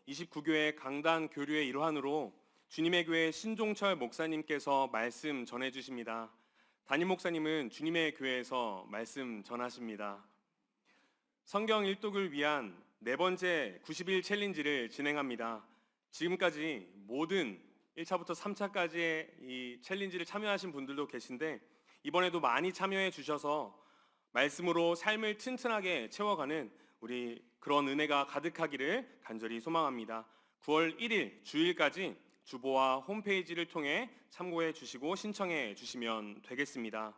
29교회 강단 교류의 일환으로 주님의 교회 신종철 목사님께서 말씀 전해 주십니다. 담임 목사님은 주님의 교회에서 말씀 전하십니다. 성경 일독을 위한 네 번째 90일 챌린지를 진행합니다. 지금까지 모든 1차부터 3차까지의 이 챌린지를 참여하신 분들도 계신데 이번에도 많이 참여해 주셔서 말씀으로 삶을 튼튼하게 채워가는 우리 그런 은혜가 가득하기를 간절히 소망합니다. 9월 1일 주일까지 주보와 홈페이지를 통해 참고해 주시고 신청해 주시면 되겠습니다.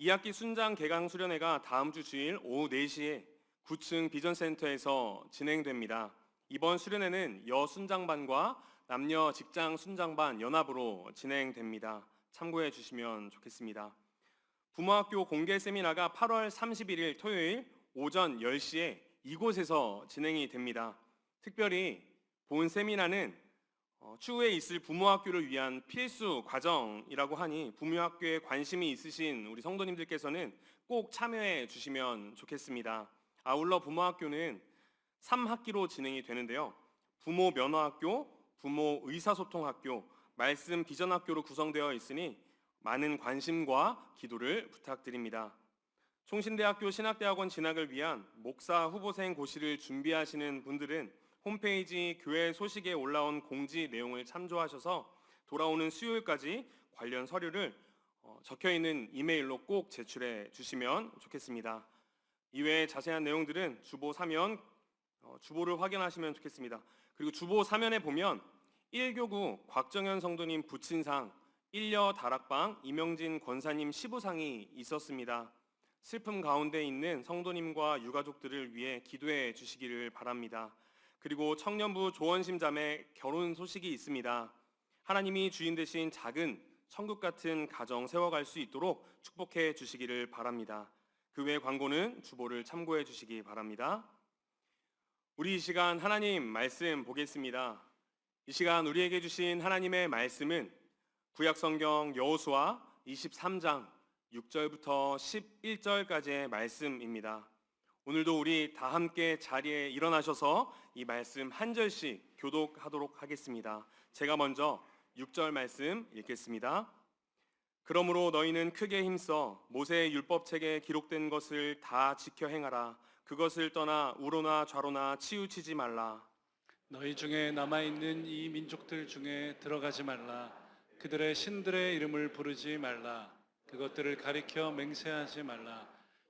2학기 순장 개강 수련회가 다음 주 주일 오후 4시에 9층 비전센터에서 진행됩니다. 이번 수련회는 여순장반과 남녀 직장 순장반 연합으로 진행됩니다. 참고해 주시면 좋겠습니다. 부모학교 공개 세미나가 8월 31일 토요일 오전 10시에 이곳에서 진행이 됩니다. 특별히 본 세미나는 추후에 있을 부모학교를 위한 필수 과정이라고 하니 부모학교에 관심이 있으신 우리 성도님들께서는 꼭 참여해 주시면 좋겠습니다. 아울러 부모학교는 3학기로 진행이 되는데요. 부모 면허학교, 부모 의사소통학교, 말씀 비전학교로 구성되어 있으니 많은 관심과 기도를 부탁드립니다. 총신대학교 신학대학원 진학을 위한 목사 후보생 고시를 준비하시는 분들은 홈페이지 교회 소식에 올라온 공지 내용을 참조하셔서 돌아오는 수요일까지 관련 서류를 적혀있는 이메일로 꼭 제출해 주시면 좋겠습니다. 이외에 자세한 내용들은 주보 사면 주보를 확인하시면 좋겠습니다. 그리고 주보 사면에 보면 1교구 곽정현 성도님 부친상, 1려 다락방 이명진 권사님 시부상이 있었습니다. 슬픔 가운데 있는 성도님과 유가족들을 위해 기도해 주시기를 바랍니다. 그리고 청년부 조원심 자매 결혼 소식이 있습니다. 하나님이 주인 되신 작은 천국 같은 가정 세워갈 수 있도록 축복해 주시기를 바랍니다. 그 외 광고는 주보를 참고해 주시기 바랍니다. 우리 이 시간 하나님 말씀 보겠습니다. 이 시간 우리에게 주신 하나님의 말씀은 구약성경 여호수아 23장 6절부터 11절까지의 말씀입니다. 오늘도 우리 다 함께 자리에 일어나셔서 이 말씀 한 절씩 교독하도록 하겠습니다. 제가 먼저 6절 말씀 읽겠습니다. 그러므로 너희는 크게 힘써 모세의 율법책에 기록된 것을 다 지켜 행하라. 그것을 떠나 우로나 좌로나 치우치지 말라. 너희 중에 남아있는 이 민족들 중에 들어가지 말라. 그들의 신들의 이름을 부르지 말라. 그것들을 가리켜 맹세하지 말라.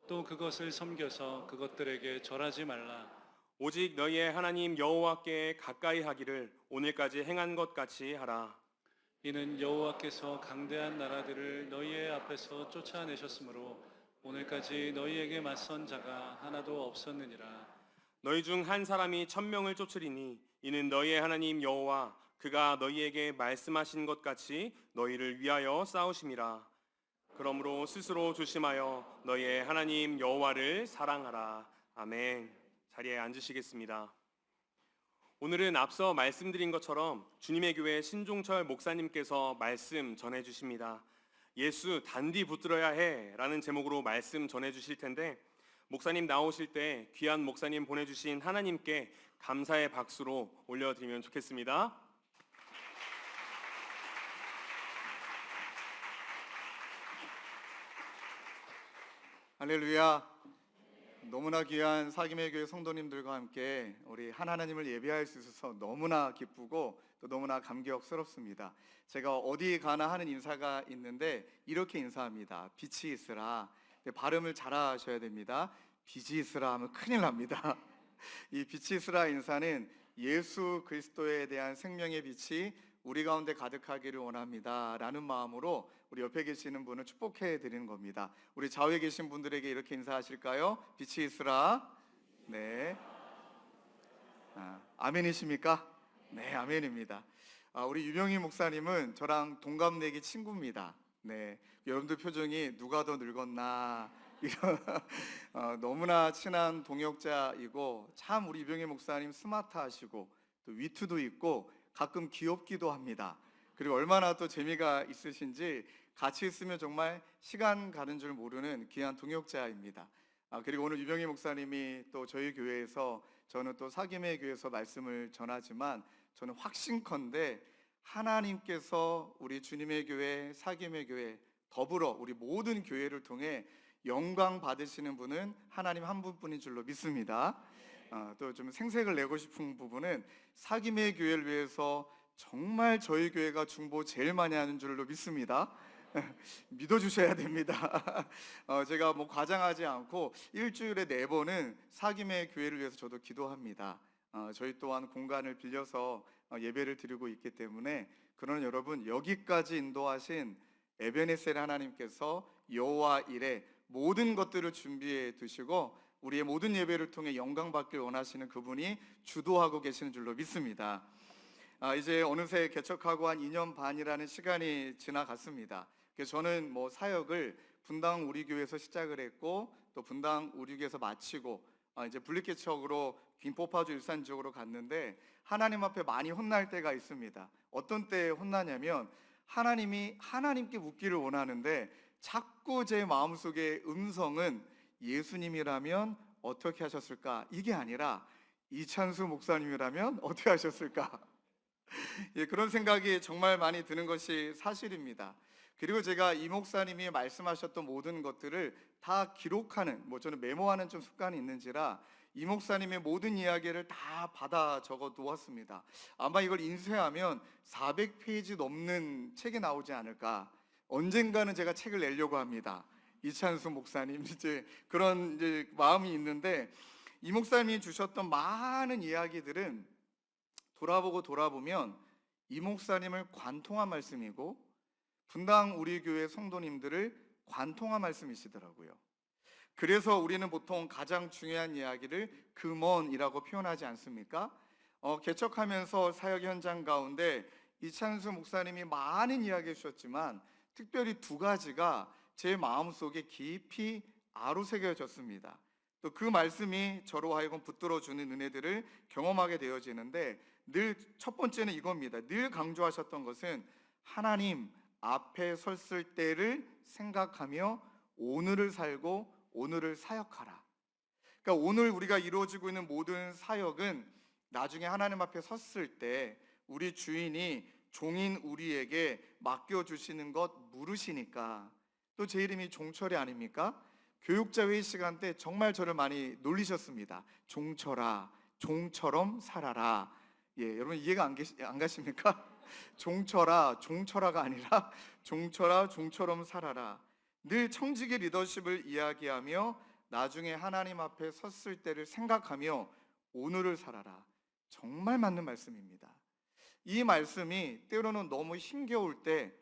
또 그것을 섬겨서 그것들에게 절하지 말라. 오직 너희의 하나님 여호와께 가까이 하기를 오늘까지 행한 것 같이 하라. 이는 여호와께서 강대한 나라들을 너희의 앞에서 쫓아내셨으므로 오늘까지 너희에게 맞선 자가 하나도 없었느니라. 너희 중 한 사람이 1000명을 쫓으리니 이는 너희의 하나님 여호와 그가 너희에게 말씀하신 것 같이 너희를 위하여 싸우심이라. 그러므로 스스로 조심하여 너희의 하나님 여호와를 사랑하라. 아멘. 자리에 앉으시겠습니다. 오늘은 앞서 말씀드린 것처럼 주님의 교회 신종철 목사님께서 말씀 전해 주십니다. 예수 단디 붙들어야 해 라는 제목으로 말씀 전해 주실 텐데 목사님 나오실 때 귀한 목사님 보내주신 하나님께 감사의 박수로 올려드리면 좋겠습니다. 할렐루야. 너무나 귀한 사김의 교회 성도님들과 함께 우리 하나님을 예배할 수 있어서 너무나 기쁘고 또 너무나 감격스럽습니다. 제가 어디 가나 하는 인사가 있는데 이렇게 인사합니다. 빛이 있으라. 발음을 잘 하셔야 됩니다. 빛이 있으라 하면 큰일 납니다. 이 빛이 있으라 인사는 예수 그리스도에 대한 생명의 빛이 우리 가운데 가득하기를 원합니다 라는 마음으로 우리 옆에 계시는 분을 축복해 드리는 겁니다. 우리 좌우에 계신 분들에게 이렇게 인사하실까요? 빛이 있으라. 네. 아멘이십니까? 네, 아멘입니다. 우리 유병희 목사님은 저랑 동갑내기 친구입니다. 네, 여러분들 표정이 누가 더 늙었나 이런 너무나 친한 동역자이고 참 우리 유병희 목사님 스마트하시고 또 위트도 있고 가끔 귀엽기도 합니다. 그리고 얼마나 또 재미가 있으신지 같이 있으면 정말 시간 가는 줄 모르는 귀한 동역자입니다. 그리고 오늘 유병희 목사님이 또 저희 교회에서 저는 또 사김의 교회에서 말씀을 전하지만 저는 확신컨대 하나님께서 우리 주님의 교회, 사김의 교회 더불어 우리 모든 교회를 통해 영광 받으시는 분은 하나님 한 분뿐인 줄로 믿습니다. 또 좀 생색을 내고 싶은 부분은 사김의 교회를 위해서 정말 저희 교회가 중보 제일 많이 하는 줄로 믿습니다. 믿어주셔야 됩니다. 제가 뭐 과장하지 않고 일주일에 4번은 사김의 교회를 위해서 저도 기도합니다. 저희 또한 공간을 빌려서 예배를 드리고 있기 때문에 그러나 여러분, 여기까지 인도하신 에베네셀 하나님께서 여호와 일에 모든 것들을 준비해 두시고 우리의 모든 예배를 통해 영광 받길 원하시는 그분이 주도하고 계시는 줄로 믿습니다. 이제 어느새 개척하고 한 2년 반이라는 시간이 지나갔습니다. 그래서 저는 뭐 사역을 분당 우리 교회에서 시작을 했고 또 분당 우리 교회에서 마치고 이제 분립개척으로 김포파주 일산 지역으로 갔는데 하나님 앞에 많이 혼날 때가 있습니다. 어떤 때에 혼나냐면 하나님이 하나님께 묻기를 원하는데 자꾸 제 마음속에 음성은 예수님이라면 어떻게 하셨을까? 이게 아니라 이찬수 목사님이라면 어떻게 하셨을까? 예, 그런 생각이 정말 많이 드는 것이 사실입니다. 그리고 제가 이 목사님이 말씀하셨던 모든 것들을 다 기록하는, 저는 메모하는 좀 습관이 있는지라 이 목사님의 모든 이야기를 다 받아 적어 두었습니다. 아마 이걸 인쇄하면 400페이지 넘는 책이 나오지 않을까. 언젠가는 제가 책을 내려고 합니다. 이찬수 목사님 그런 마음이 있는데 이 목사님이 주셨던 많은 이야기들은 돌아보면 이 목사님을 관통한 말씀이고 분당 우리 교회 성도님들을 관통한 말씀이시더라고요. 그래서 우리는 보통 가장 중요한 이야기를 금언이라고 표현하지 않습니까? 개척하면서 사역 현장 가운데 이찬수 목사님이 많은 이야기 해주셨지만 특별히 2가지가 제 마음속에 깊이 아로새겨졌습니다. 또 그 말씀이 저로 하여금 붙들어주는 은혜들을 경험하게 되어지는데 늘 첫 번째는 이겁니다. 늘 강조하셨던 것은 하나님 앞에 섰을 때를 생각하며 오늘을 살고 오늘을 사역하라. 그러니까 오늘 우리가 이루어지고 있는 모든 사역은 나중에 하나님 앞에 섰을 때 우리 주인이 종인 우리에게 맡겨주시는 것 물으시니까. 또 제 이름이 종철이 아닙니까? 교육자 회의 시간 때 정말 저를 많이 놀리셨습니다. 종철아, 종처럼 살아라. 예, 여러분 이해가 안 가십니까? 종철아, 종철아가 아니라 종철아, 종처럼 살아라. 늘 청지기 리더십을 이야기하며 나중에 하나님 앞에 섰을 때를 생각하며 오늘을 살아라. 정말 맞는 말씀입니다. 이 말씀이 때로는 너무 힘겨울 때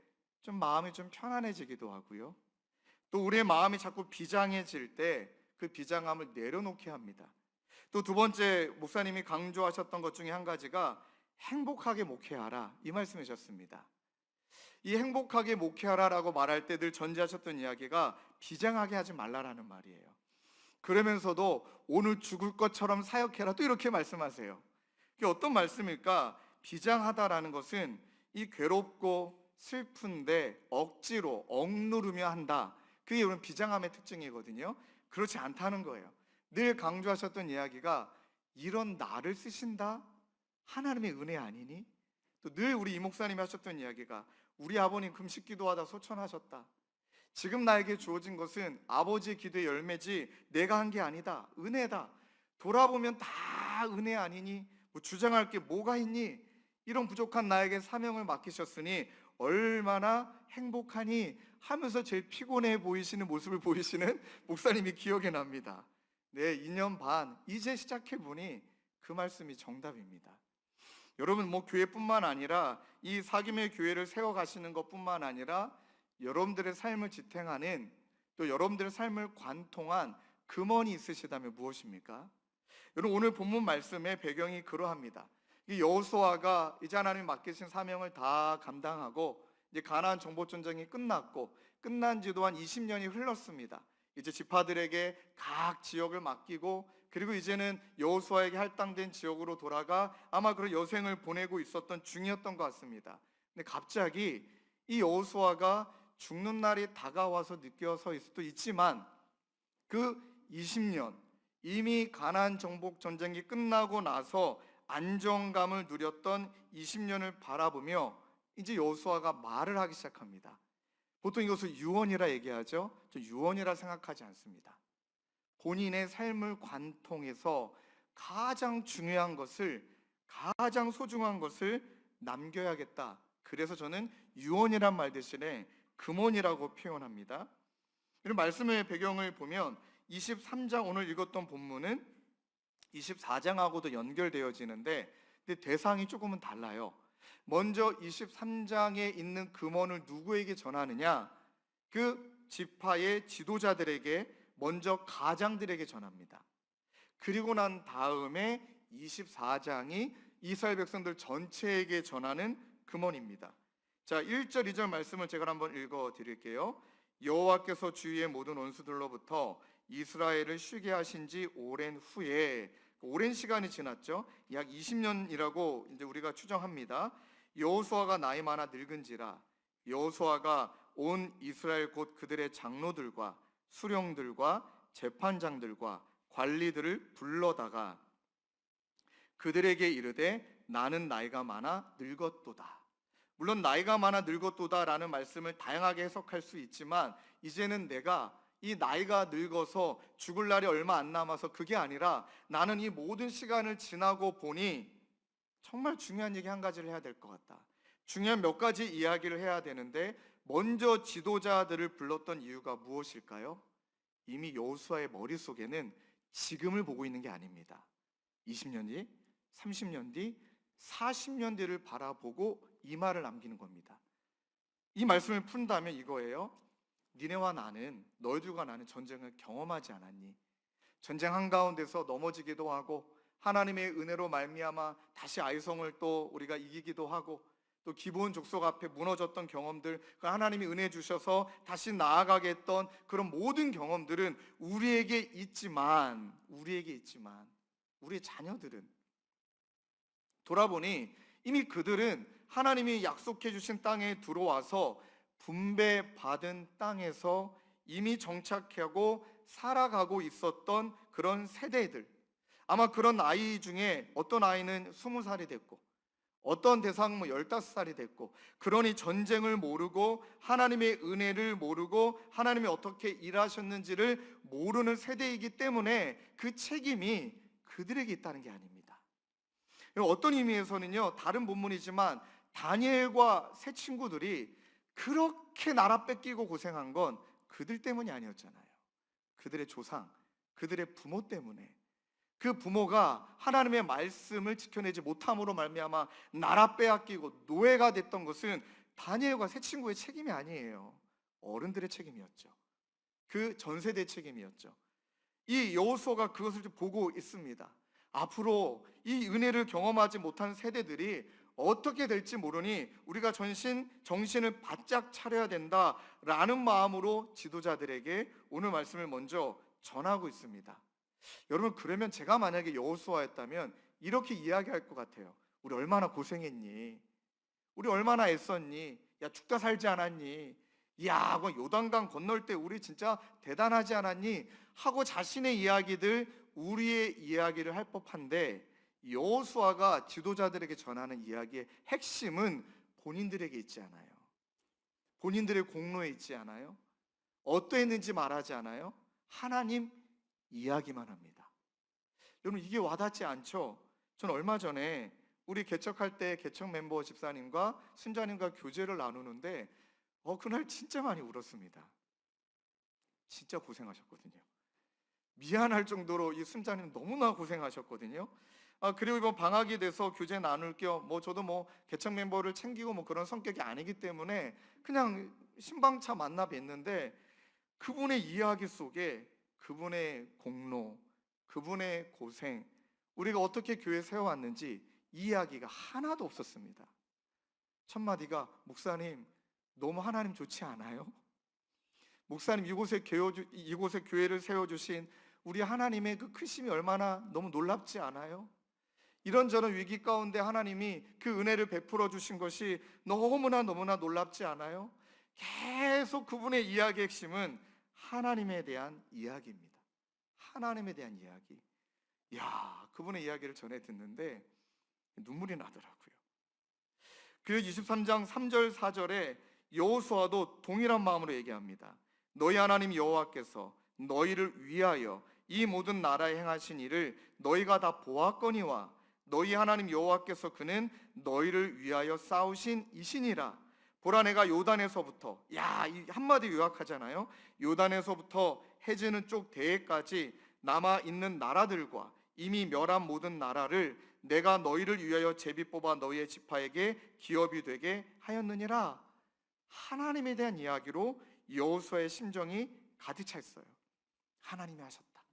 좀 마음이 좀 편안해지기도 하고요. 또 우리의 마음이 자꾸 비장해질 때 그 비장함을 내려놓게 합니다. 또 2번째 목사님이 강조하셨던 것 중에 한 가지가 행복하게 목회하라, 이 말씀이셨습니다. 이 행복하게 목회하라라고 말할 때 늘 전제하셨던 이야기가 비장하게 하지 말라라는 말이에요. 그러면서도 오늘 죽을 것처럼 사역해라, 또 이렇게 말씀하세요. 이게 어떤 말씀일까? 비장하다라는 것은 이 괴롭고 슬픈데 억지로 억누르며 한다, 그게 여러분 비장함의 특징이거든요. 그렇지 않다는 거예요. 늘 강조하셨던 이야기가 이런 나를 쓰신다? 하나님의 은혜 아니니? 또 늘 우리 이 목사님이 하셨던 이야기가 우리 아버님 금식 기도하다 소천하셨다. 지금 나에게 주어진 것은 아버지의 기도의 열매지 내가 한 게 아니다. 은혜다. 돌아보면 다 은혜 아니니? 주장할 게 뭐가 있니? 이런 부족한 나에게 사명을 맡기셨으니 얼마나 행복하니? 하면서 제일 피곤해 보이시는 모습을 보이시는 목사님이 기억에 납니다. 네, 2년 반 이제 시작해보니 그 말씀이 정답입니다. 여러분 교회뿐만 아니라 이 사김의 교회를 세워가시는 것뿐만 아니라 여러분들의 삶을 지탱하는, 또 여러분들의 삶을 관통한 금원이 있으시다면 무엇입니까? 여러분 오늘 본문 말씀의 배경이 그러합니다. 이 여호수아가 이제 하나님 맡기신 사명을 다 감당하고 이제 가나안 정복 전쟁이 끝난 지도 한 20년이 흘렀습니다. 이제 지파들에게 각 지역을 맡기고 그리고 이제는 여호수아에게 할당된 지역으로 돌아가 아마 그런 여생을 보내고 있었던 중이었던 것 같습니다. 근데 갑자기 이 여호수아가 죽는 날이 다가와서 느껴서일 수도 있지만 그 20년, 이미 가나안 정복 전쟁이 끝나고 나서 안정감을 누렸던 20년을 바라보며 이제 여호수아가 말을 하기 시작합니다. 보통 이것을 유언이라 얘기하죠. 저 유언이라 생각하지 않습니다. 본인의 삶을 관통해서 가장 중요한 것을, 가장 소중한 것을 남겨야겠다. 그래서 저는 유언이란 말 대신에 금언이라고 표현합니다. 이런 말씀의 배경을 보면 23장 오늘 읽었던 본문은 24장하고도 연결되어지는데 근데 대상이 조금은 달라요. 먼저 23장에 있는 금언을 누구에게 전하느냐? 그 지파의 지도자들에게, 먼저 가장들에게 전합니다. 그리고 난 다음에 24장이 이스라엘 백성들 전체에게 전하는 금언입니다. 자, 1절 2절 말씀을 제가 한번 읽어 드릴게요. 여호와께서 주위의 모든 원수들로부터 이스라엘을 쉬게 하신 지 오랜 후에, 오랜 시간이 지났죠. 약 20년이라고 이제 우리가 추정합니다. 여호수아가 나이 많아 늙은지라 여호수아가 온 이스라엘 곧 그들의 장로들과 수령들과 재판장들과 관리들을 불러다가 그들에게 이르되 나는 나이가 많아 늙었도다. 물론 나이가 많아 늙었도다라는 말씀을 다양하게 해석할 수 있지만 이제는 내가 이 나이가 늙어서 죽을 날이 얼마 안 남아서 그게 아니라 나는 이 모든 시간을 지나고 보니 정말 중요한 얘기 한 가지를 해야 될 것 같다. 중요한 몇 가지 이야기를 해야 되는데 먼저 지도자들을 불렀던 이유가 무엇일까요? 이미 여호수아의 머릿속에는 지금을 보고 있는 게 아닙니다. 20년 뒤, 30년 뒤, 40년 뒤를 바라보고 이 말을 남기는 겁니다. 이 말씀을 푼다면 이거예요. 니네와 나는, 너희들과 나는 전쟁을 경험하지 않았니? 전쟁 한가운데서 넘어지기도 하고 하나님의 은혜로 말미암아 다시 아이성을 또 우리가 이기기도 하고 또 기브온 족속 앞에 무너졌던 경험들, 그 하나님이 은혜 주셔서 다시 나아가게 했던 그런 모든 경험들은 우리에게 있지만 우리의 자녀들은 돌아보니 이미 그들은 하나님이 약속해 주신 땅에 들어와서 분배받은 땅에서 이미 정착하고 살아가고 있었던 그런 세대들, 아마 그런 아이 중에 어떤 아이는 20살이 됐고 어떤 대상은 15살이 됐고, 그러니 전쟁을 모르고 하나님의 은혜를 모르고 하나님이 어떻게 일하셨는지를 모르는 세대이기 때문에 그 책임이 그들에게 있다는 게 아닙니다. 어떤 의미에서는요, 다른 본문이지만 다니엘과 세 친구들이 그렇게 나라 뺏기고 고생한 건 그들 때문이 아니었잖아요. 그들의 조상, 그들의 부모 때문에, 그 부모가 하나님의 말씀을 지켜내지 못함으로 말미암아 나라 빼앗기고 노예가 됐던 것은 다니엘과 세 친구의 책임이 아니에요. 어른들의 책임이었죠. 그 전 세대의 책임이었죠. 이 여호수아가 그것을 보고 있습니다. 앞으로 이 은혜를 경험하지 못한 세대들이 어떻게 될지 모르니 우리가 정신을 바짝 차려야 된다라는 마음으로 지도자들에게 오늘 말씀을 먼저 전하고 있습니다. 여러분, 그러면 제가 만약에 여호수아였다면 이렇게 이야기할 것 같아요. 우리 얼마나 고생했니? 우리 얼마나 애썼니? 야, 죽다 살지 않았니? 야, 요단강 건널 때 우리 진짜 대단하지 않았니? 하고 자신의 이야기들, 우리의 이야기를 할 법한데 여호수아가 지도자들에게 전하는 이야기의 핵심은 본인들에게 있지 않아요. 본인들의 공로에 있지 않아요. 어떠했는지 말하지 않아요. 하나님 이야기만 합니다. 여러분, 이게 와닿지 않죠? 저는 얼마 전에 우리 개척할 때 개척 멤버 집사님과 순자님과 교제를 나누는데 그날 진짜 많이 울었습니다. 진짜 고생하셨거든요. 미안할 정도로 이 순자님 너무나 고생하셨거든요. 그리고 이번 방학이 돼서 교제 나눌 겸 저도 개척 멤버를 챙기고 그런 성격이 아니기 때문에 그냥 신방차 만나 뵀는데 그분의 이야기 속에 그분의 공로, 그분의 고생, 우리가 어떻게 교회 세워왔는지 이 이야기가 하나도 없었습니다. 첫 마디가 목사님 너무 하나님 좋지 않아요? 목사님 이곳에 교회를 세워주신 우리 하나님의 그 크심이 얼마나 너무 놀랍지 않아요? 이런저런 위기 가운데 하나님이 그 은혜를 베풀어 주신 것이 너무나 놀랍지 않아요? 계속 그분의 이야기의 핵심은 하나님에 대한 이야기입니다. 하나님에 대한 이야기. 야, 그분의 이야기를 전해 듣는데 눈물이 나더라고요. 그리고 23장 3절 4절에 여호수아도 동일한 마음으로 얘기합니다. 너희 하나님 여호와께서 너희를 위하여 이 모든 나라에 행하신 일을 너희가 다 보았거니와 너희 하나님 여호와께서 그는 너희를 위하여 싸우신 이시니라. 보라, 내가 요단에서부터, 이 한마디 요약하잖아요. 요단에서부터 해지는 쪽 대해까지 남아 있는 나라들과 이미 멸한 모든 나라를 내가 너희를 위하여 제비 뽑아 너희의 지파에게 기업이 되게 하였느니라. 하나님에 대한 이야기로 여호수아의 심정이 가득 차 있어요. 하나님이 하셨다.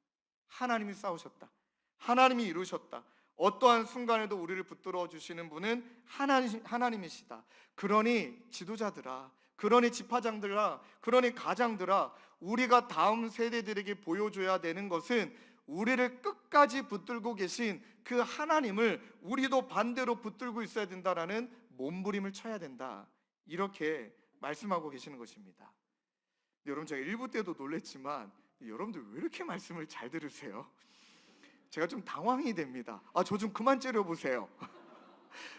하나님이 싸우셨다. 하나님이 이루셨다. 어떠한 순간에도 우리를 붙들어 주시는 분은 하나님이시다. 그러니 지도자들아, 그러니 지파장들아, 그러니 가장들아, 우리가 다음 세대들에게 보여줘야 되는 것은 우리를 끝까지 붙들고 계신 그 하나님을 우리도 반대로 붙들고 있어야 된다라는 몸부림을 쳐야 된다. 이렇게 말씀하고 계시는 것입니다. 여러분, 제가 일부 때도 놀랬지만 여러분들 왜 이렇게 말씀을 잘 들으세요? 제가 좀 당황이 됩니다. 저 좀 그만 째려보세요.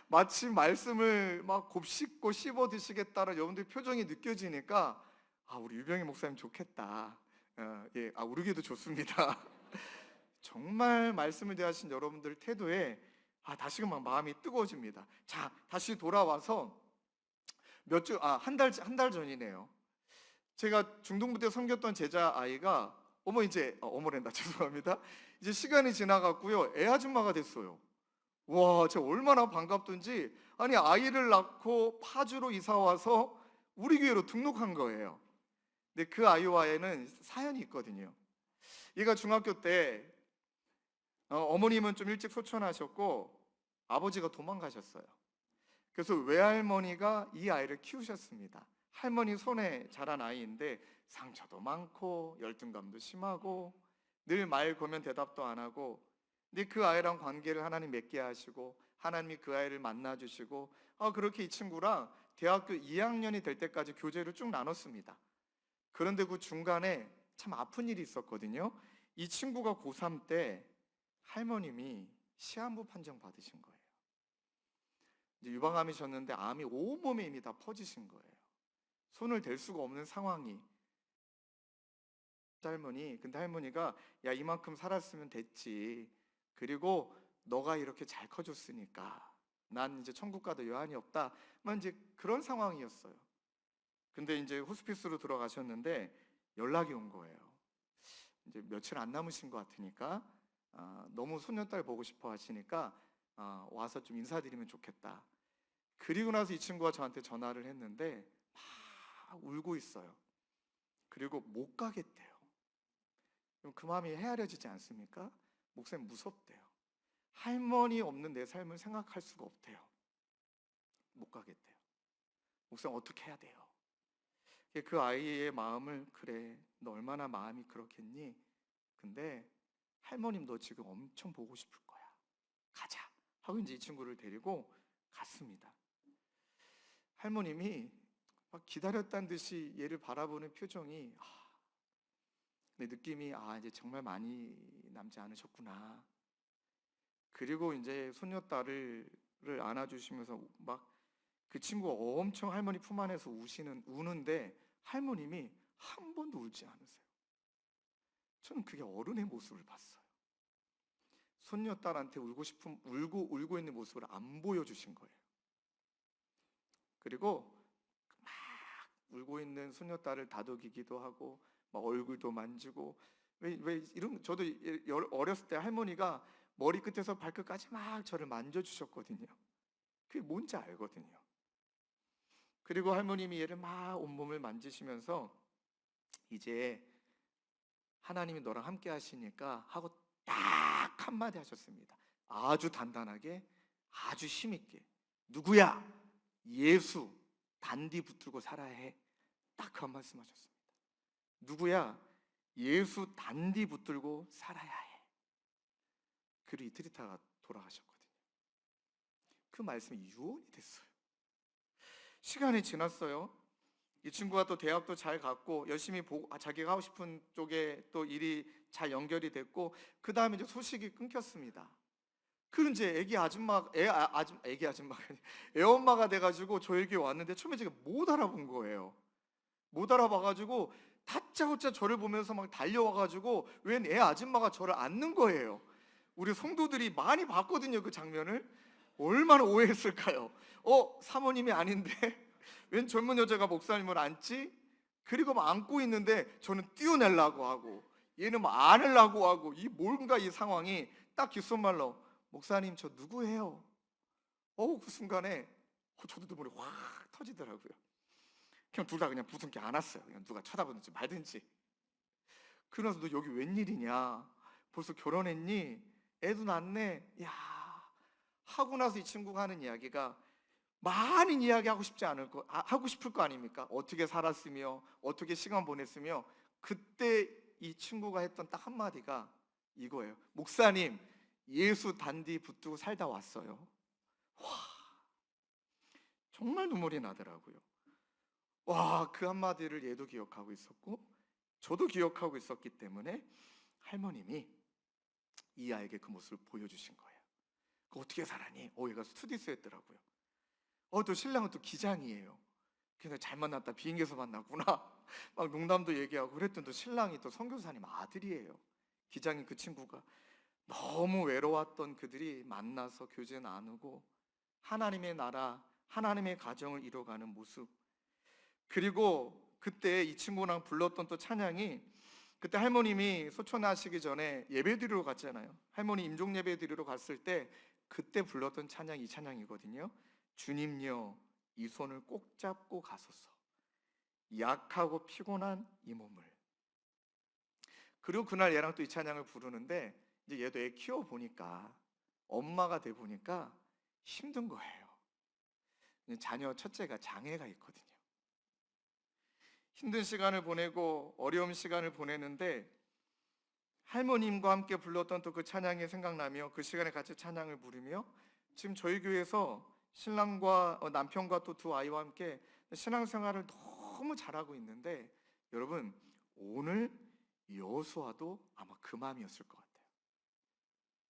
마치 말씀을 막 곱씹고 씹어 드시겠다는 여러분들 표정이 느껴지니까 우리 유병희 목사님 좋겠다. 우리에게도 좋습니다. 정말 말씀을 대하신 여러분들 태도에 다시금 막 마음이 뜨거워집니다. 자, 다시 돌아와서 한 달 전이네요. 제가 중등부 때 섬겼던 제자 아이가 어머랜다 죄송합니다. 이제 시간이 지나갔고요. 애 아줌마가 됐어요. 와, 제가 얼마나 반갑던지. 아니, 아이를 낳고 파주로 이사 와서 우리 교회로 등록한 거예요. 근데 그 아이와는 사연이 있거든요. 얘가 중학교 때 어머님은 좀 일찍 소천하셨고 아버지가 도망가셨어요. 그래서 외할머니가 이 아이를 키우셨습니다. 할머니 손에 자란 아이인데 상처도 많고 열등감도 심하고 늘 말 걸면 대답도 안 하고, 근데 그 아이랑 관계를 하나님 맺게 하시고 하나님이 그 아이를 만나주시고 그렇게 이 친구랑 대학교 2학년이 될 때까지 교제를 쭉 나눴습니다. 그런데 그 중간에 참 아픈 일이 있었거든요. 이 친구가 고3 때 할머님이 시한부 판정 받으신 거예요. 이제 유방암이셨는데 암이 온몸에 이미 다 퍼지신 거예요. 손을 댈 수가 없는 상황이. 근데 할머니가 이만큼 살았으면 됐지. 그리고 너가 이렇게 잘 커줬으니까 난 이제 천국 가도 여한이 없다. 이제 그런 상황이었어요. 근데 이제 호스피스로 들어가셨는데 연락이 온 거예요. 이제 며칠 안 남으신 것 같으니까 너무 손녀딸 보고 싶어 하시니까 와서 좀 인사드리면 좋겠다. 그리고 나서 이 친구가 저한테 전화를 했는데 막 울고 있어요. 그리고 못 가겠대요. 그럼 그 마음이 헤아려지지 않습니까? 목사님 무섭대요. 할머니 없는 내 삶을 생각할 수가 없대요. 못 가겠대요. 목사님 어떻게 해야 돼요? 그 아이의 마음을, 그래 너 얼마나 마음이 그렇겠니? 근데 할머님 너 지금 엄청 보고 싶을 거야. 가자 하고 이제 이 친구를 데리고 갔습니다. 할머님이 막 기다렸다는 듯이 얘를 바라보는 표정이 내 느낌이 이제 정말 많이 남지 않으셨구나. 그리고 이제 손녀딸을 안아주시면서 막 그 친구가 엄청 할머니 품 안에서 우는데 할머님이 한 번도 울지 않으세요. 저는 그게 어른의 모습을 봤어요. 손녀딸한테 울고 있는 모습을 안 보여주신 거예요. 그리고 막 울고 있는 손녀딸을 다독이기도 하고 막 얼굴도 만지고, 왜 이런, 저도 어렸을 때 할머니가 머리끝에서 발끝까지 막 저를 만져주셨거든요. 그게 뭔지 알거든요. 그리고 할머님이 얘를 막 온몸을 만지시면서 이제 하나님이 너랑 함께 하시니까 하고 딱 한마디 하셨습니다. 아주 단단하게, 아주 힘있게. 누구야? 예수 단디 붙들고 살아야 해. 딱 그 한 말씀 하셨습니다. 누구야? 예수 단디 붙들고 살아야 해. 그리고 이틀 있다가 돌아가셨거든요. 그 말씀이 유언이 됐어요. 시간이 지났어요. 이 친구가 또 대학도 잘 갔고 열심히 자기가 하고 싶은 쪽에 또 일이 잘 연결이 됐고 그 다음에 이제 소식이 끊겼습니다. 그런 이제 애기 아줌마가 애엄마가 돼가지고 저에게 왔는데 처음에 제가 못 알아본 거예요. 못 알아봐가지고 다짜고짜 저를 보면서 막 달려와가지고 웬 애 아줌마가 저를 안는 거예요. 우리 성도들이 많이 봤거든요, 그 장면을. 얼마나 오해했을까요? 사모님이 아닌데 웬 젊은 여자가 목사님을 안지? 그리고 막 안고 있는데 저는 뛰어내려고 하고 얘는 막 안으려고 하고 뭔가 이 상황이 딱 귓속말로 목사님 저 누구예요? 그 순간에 저도 눈물이 확 터지더라고요. 그냥 둘 다 그냥 부둥켜 안았어요. 그냥 누가 쳐다보든지 말든지. 그러면서 너 여기 웬일이냐? 벌써 결혼했니? 애도 낳네? 야, 하고 나서 이 친구가 하는 이야기가 많은 이야기 하고 싶을 거 아닙니까? 어떻게 살았으며 어떻게 시간 보냈으며 그때 이 친구가 했던 딱 한마디가 이거예요. 목사님 예수 단디 붙들고 살다 왔어요. 와, 정말 눈물이 나더라고요. 와, 그 한마디를 얘도 기억하고 있었고 저도 기억하고 있었기 때문에 할머님이 이 아이에게 그 모습을 보여주신 거예요. 어떻게 살았니? 얘가 스튜디스였더라고요. 또 신랑은 또 기장이에요. 그래서 잘 만났다, 비행기에서 만났구나 막 농담도 얘기하고 그랬더니 또 신랑이 또 선교사님 아들이에요. 기장인 그 친구가 너무 외로웠던 그들이 만나서 교제 나누고 하나님의 나라, 하나님의 가정을 이뤄가는 모습. 그리고 그때 이 친구랑 불렀던 또 찬양이 그때 할머님이 소천하시기 전에 예배 드리러 갔잖아요. 할머니 임종 예배 드리러 갔을 때 그때 불렀던 찬양이 이 찬양이거든요. 주님여 이 손을 꼭 잡고 가소서 약하고 피곤한 이 몸을. 그리고 그날 얘랑 또 이 찬양을 부르는데 이제 얘도 애 키워 보니까 엄마가 돼 보니까 힘든 거예요. 자녀 첫째가 장애가 있거든요. 힘든 시간을 보내고 어려운 시간을 보내는데 할머님과 함께 불렀던 또 그 찬양이 생각나며 그 시간에 같이 찬양을 부르며 지금 저희 교회에서 신랑과 남편과 또 두 아이와 함께 신앙생활을 너무 잘하고 있는데 여러분 오늘 여호수아도 아마 그 마음이었을 것 같아요.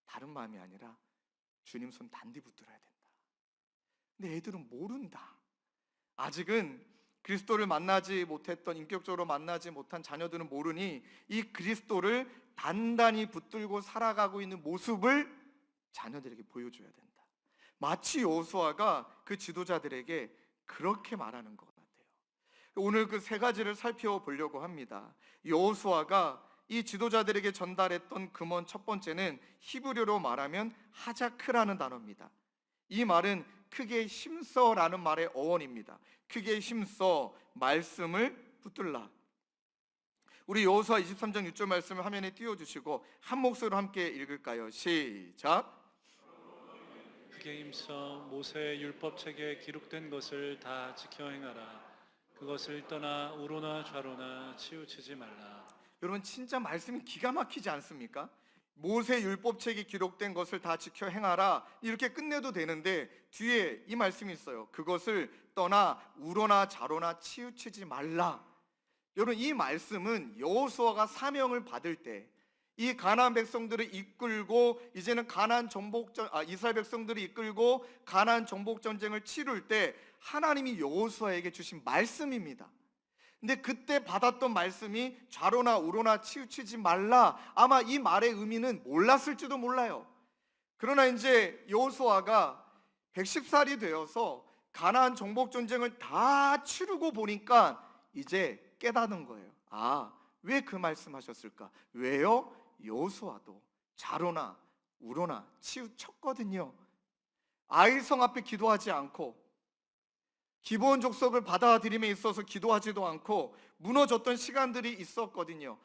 다른 마음이 아니라 주님 손 단디 붙들어야 된다. 근데 애들은 모른다. 아직은 그리스도를 만나지 못했던, 인격적으로 만나지 못한 자녀들은 모르니 이 그리스도를 단단히 붙들고 살아가고 있는 모습을 자녀들에게 보여줘야 된다. 마치 여호수아가 그 지도자들에게 그렇게 말하는 것 같아요. 오늘 그 세 가지를 살펴보려고 합니다. 여호수아가 이 지도자들에게 전달했던 금원 첫 번째는 히브리어로 말하면 하자크라는 단어입니다. 이 말은 크게 힘써라는 말의 어원입니다. 크게 힘써 말씀을 붙들라. 우리 여호수아 23장 6절 말씀을 화면에 띄워주시고 한 목소리로 함께 읽을까요? 시작. 크게 힘써 모세의 율법책에 기록된 것을 다 지켜 행하라. 그것을 떠나 우로나 좌로나 치우치지 말라. 여러분 진짜 말씀이 기가 막히지 않습니까? 모세 율법책이 기록된 것을 다 지켜 행하라 이렇게 끝내도 되는데 뒤에 이 말씀이 있어요. 그것을 떠나 우로나 좌로나 치우치지 말라. 여러분 이 말씀은 여호수아가 사명을 받을 때 이 가나안 백성들을 이끌고 이제는 이스라엘 백성들을 이끌고 가나안 정복 전쟁을 치룰 때 하나님이 여호수아에게 주신 말씀입니다. 근데 그때 받았던 말씀이 좌로나 우로나 치우치지 말라. 아마 이 말의 의미는 몰랐을지도 몰라요. 그러나 이제 여호수아가 110살이 되어서 가나안 정복 전쟁을 다 치르고 보니까 이제 깨닫는 거예요. 왜 그 말씀하셨을까? 왜요? 여호수아도 좌로나 우로나 치우쳤거든요. 아이성 앞에 기도하지 않고 기본 족속을 받아들임에 있어서 기도하지도 않고 무너졌던 시간들이 있었거든요.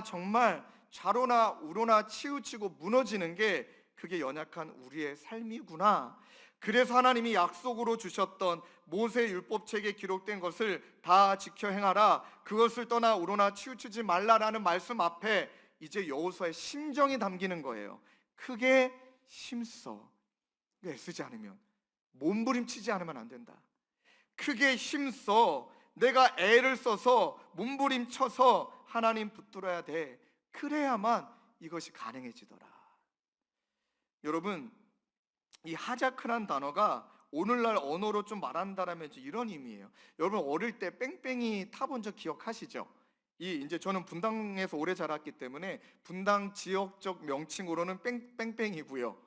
정말 좌로나 우로나 치우치고 무너지는 게 그게 연약한 우리의 삶이구나. 그래서 하나님이 약속으로 주셨던 모세 율법책에 기록된 것을 다 지켜 행하라. 그것을 떠나 우로나 치우치지 말라라는 말씀 앞에 이제 여호수아의 심정이 담기는 거예요. 크게 힘써. 애쓰지 않으면, 몸부림치지 않으면 안 된다. 크게 힘써 내가 애를 써서 몸부림쳐서 하나님 붙들어야 돼. 그래야만 이것이 가능해지더라. 여러분, 이 하자크란 단어가 오늘날 언어로 좀 말한다라면 이런 의미예요. 여러분 어릴 때 뺑뺑이 타본 적 기억하시죠? 이제 저는 분당에서 오래 자랐기 때문에 분당 지역적 명칭으로는 뺑뺑이고요.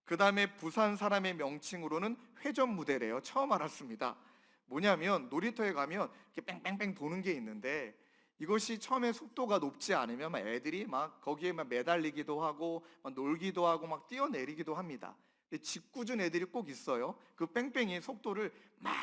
그 다음에 부산 사람의 명칭으로는 회전무대래요. 처음 알았습니다. 뭐냐면 놀이터에 가면 이렇게 뺑뺑뺑 도는 게 있는데, 이것이 처음에 속도가 높지 않으면 막 애들이 막 거기에 막 매달리기도 하고 막 놀기도 하고 막 뛰어내리기도 합니다. 근데 짓궂은 애들이 꼭 있어요. 그 뺑뺑이 속도를 막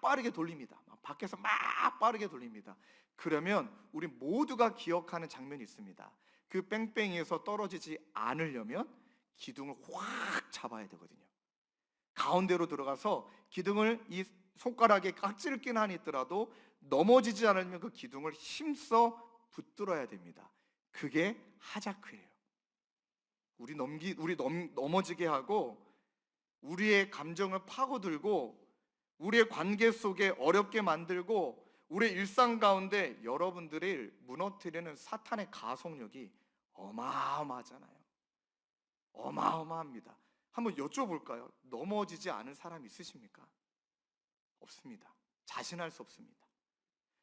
빠르게 돌립니다. 막 밖에서 막 빠르게 돌립니다. 그러면 우리 모두가 기억하는 장면이 있습니다. 그 뺑뺑이에서 떨어지지 않으려면 기둥을 확 잡아야 되거든요. 가운데로 들어가서 기둥을 이 손가락에 깍지를 낀 한이 있더라도 넘어지지 않으면 그 기둥을 힘써 붙들어야 됩니다. 그게 하자크예요. 우리 넘어지게 하고 우리의 감정을 파고들고 우리의 관계 속에 어렵게 만들고 우리의 일상 가운데 여러분들을 무너뜨리는 사탄의 가속력이 어마어마하잖아요. 어마어마합니다. 한번 여쭤볼까요? 넘어지지 않은 사람 있으십니까? 없습니다. 자신할 수 없습니다.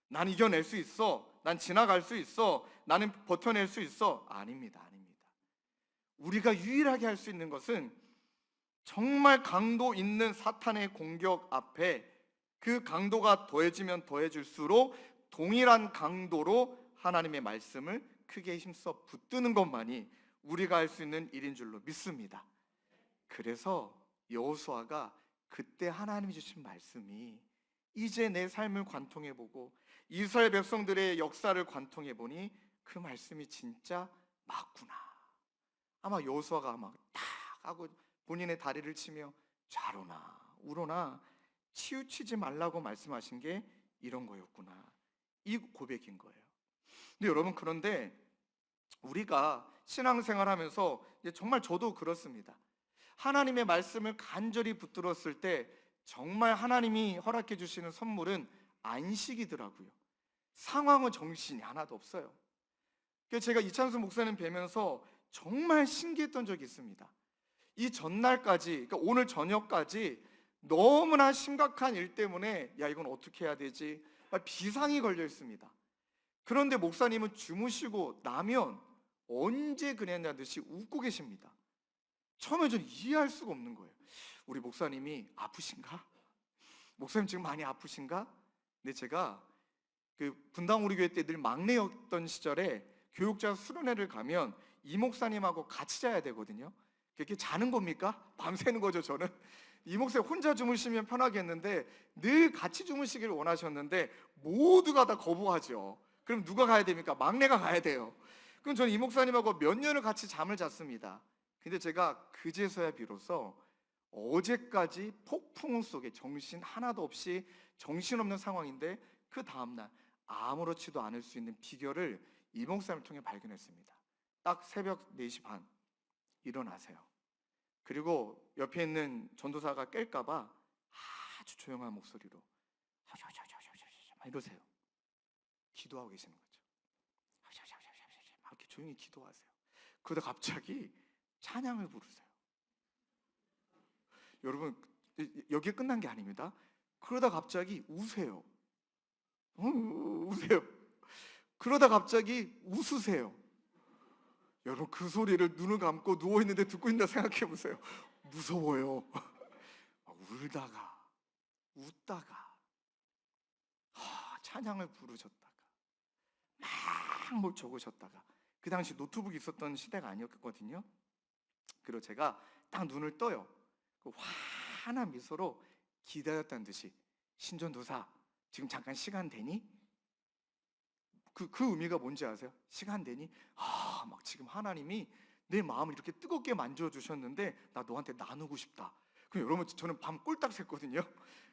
난 이겨낼 수 있어. 난 지나갈 수 있어. 나는 버텨낼 수 있어. 아닙니다. 우리가 유일하게 할 수 있는 것은 정말 강도 있는 사탄의 공격 앞에 그 강도가 더해지면 더해질수록 동일한 강도로 하나님의 말씀을 크게 힘써 붙드는 것만이 우리가 할 수 있는 일인 줄로 믿습니다. 그래서 여호수아가 그때 하나님이 주신 말씀이 이제 내 삶을 관통해보고 이스라엘 백성들의 역사를 관통해보니 그 말씀이 진짜 맞구나. 아마 여호수아가 아마 탁 하고 본인의 다리를 치며 좌로나 우로나 치우치지 말라고 말씀하신 게 이런 거였구나. 이 고백인 거예요. 근데 여러분, 그런데 우리가 신앙생활하면서 정말 저도 그렇습니다. 하나님의 말씀을 간절히 붙들었을 때 정말 하나님이 허락해 주시는 선물은 안식이더라고요. 상황은 정신이 하나도 없어요. 그래서 제가 이찬수 목사님 뵈면서 정말 신기했던 적이 있습니다. 이 전날까지, 그러니까 오늘 저녁까지 너무나 심각한 일 때문에 야 이건 어떻게 해야 되지? 비상이 걸려 있습니다. 그런데 목사님은 주무시고 나면 언제 그랬냐 듯이 웃고 계십니다. 처음에 저는 이해할 수가 없는 거예요. 우리 목사님이 아프신가? 목사님 지금 많이 아프신가? 근데 제가 그 분당 우리 교회 때 늘 막내였던 시절에 교육자 수련회를 가면 이 목사님하고 같이 자야 되거든요. 그렇게 자는 겁니까? 밤새는 거죠. 저는 이 목사님 혼자 주무시면 편하겠는데 늘 같이 주무시기를 원하셨는데 모두가 다 거부하죠. 그럼 누가 가야 됩니까? 막내가 가야 돼요. 그럼 저는 이 목사님하고 몇 년을 같이 잠을 잤습니다. 근데 제가 그제서야 비로소 어제까지 폭풍 속에 정신 하나도 없이 정신없는 상황인데 그 다음날 아무렇지도 않을 수 있는 비결을 이 목사님을 통해 발견했습니다. 딱 새벽 4시 반 일어나세요. 그리고 옆에 있는 전도사가 깰까봐 아주 조용한 목소리로 막 이러세요. 기도하고 계시는 거죠. 막 이렇게 조용히 기도하세요. 그러다 갑자기 찬양을 부르세요. 여러분, 여기에 끝난 게 아닙니다. 그러다 갑자기 우세요. 우세요. 그러다 갑자기 웃으세요. 여러분, 그 소리를 눈을 감고 누워있는데 듣고 있다 생각해 보세요. 무서워요. 울다가 웃다가 찬양을 부르셨다가 막 뭘 적으셨다가, 그 당시 노트북이 있었던 시대가 아니었거든요. 그리고 제가 딱 눈을 떠요. 그 환한 미소로 기다렸다는 듯이, 신전도사 지금 잠깐 시간 되니? 그 의미가 뭔지 아세요? 시간 되니? 막 지금 하나님이 내 마음을 이렇게 뜨겁게 만져주셨는데 나 너한테 나누고 싶다. 그럼 여러분, 저는 밤 꼴딱 샜거든요.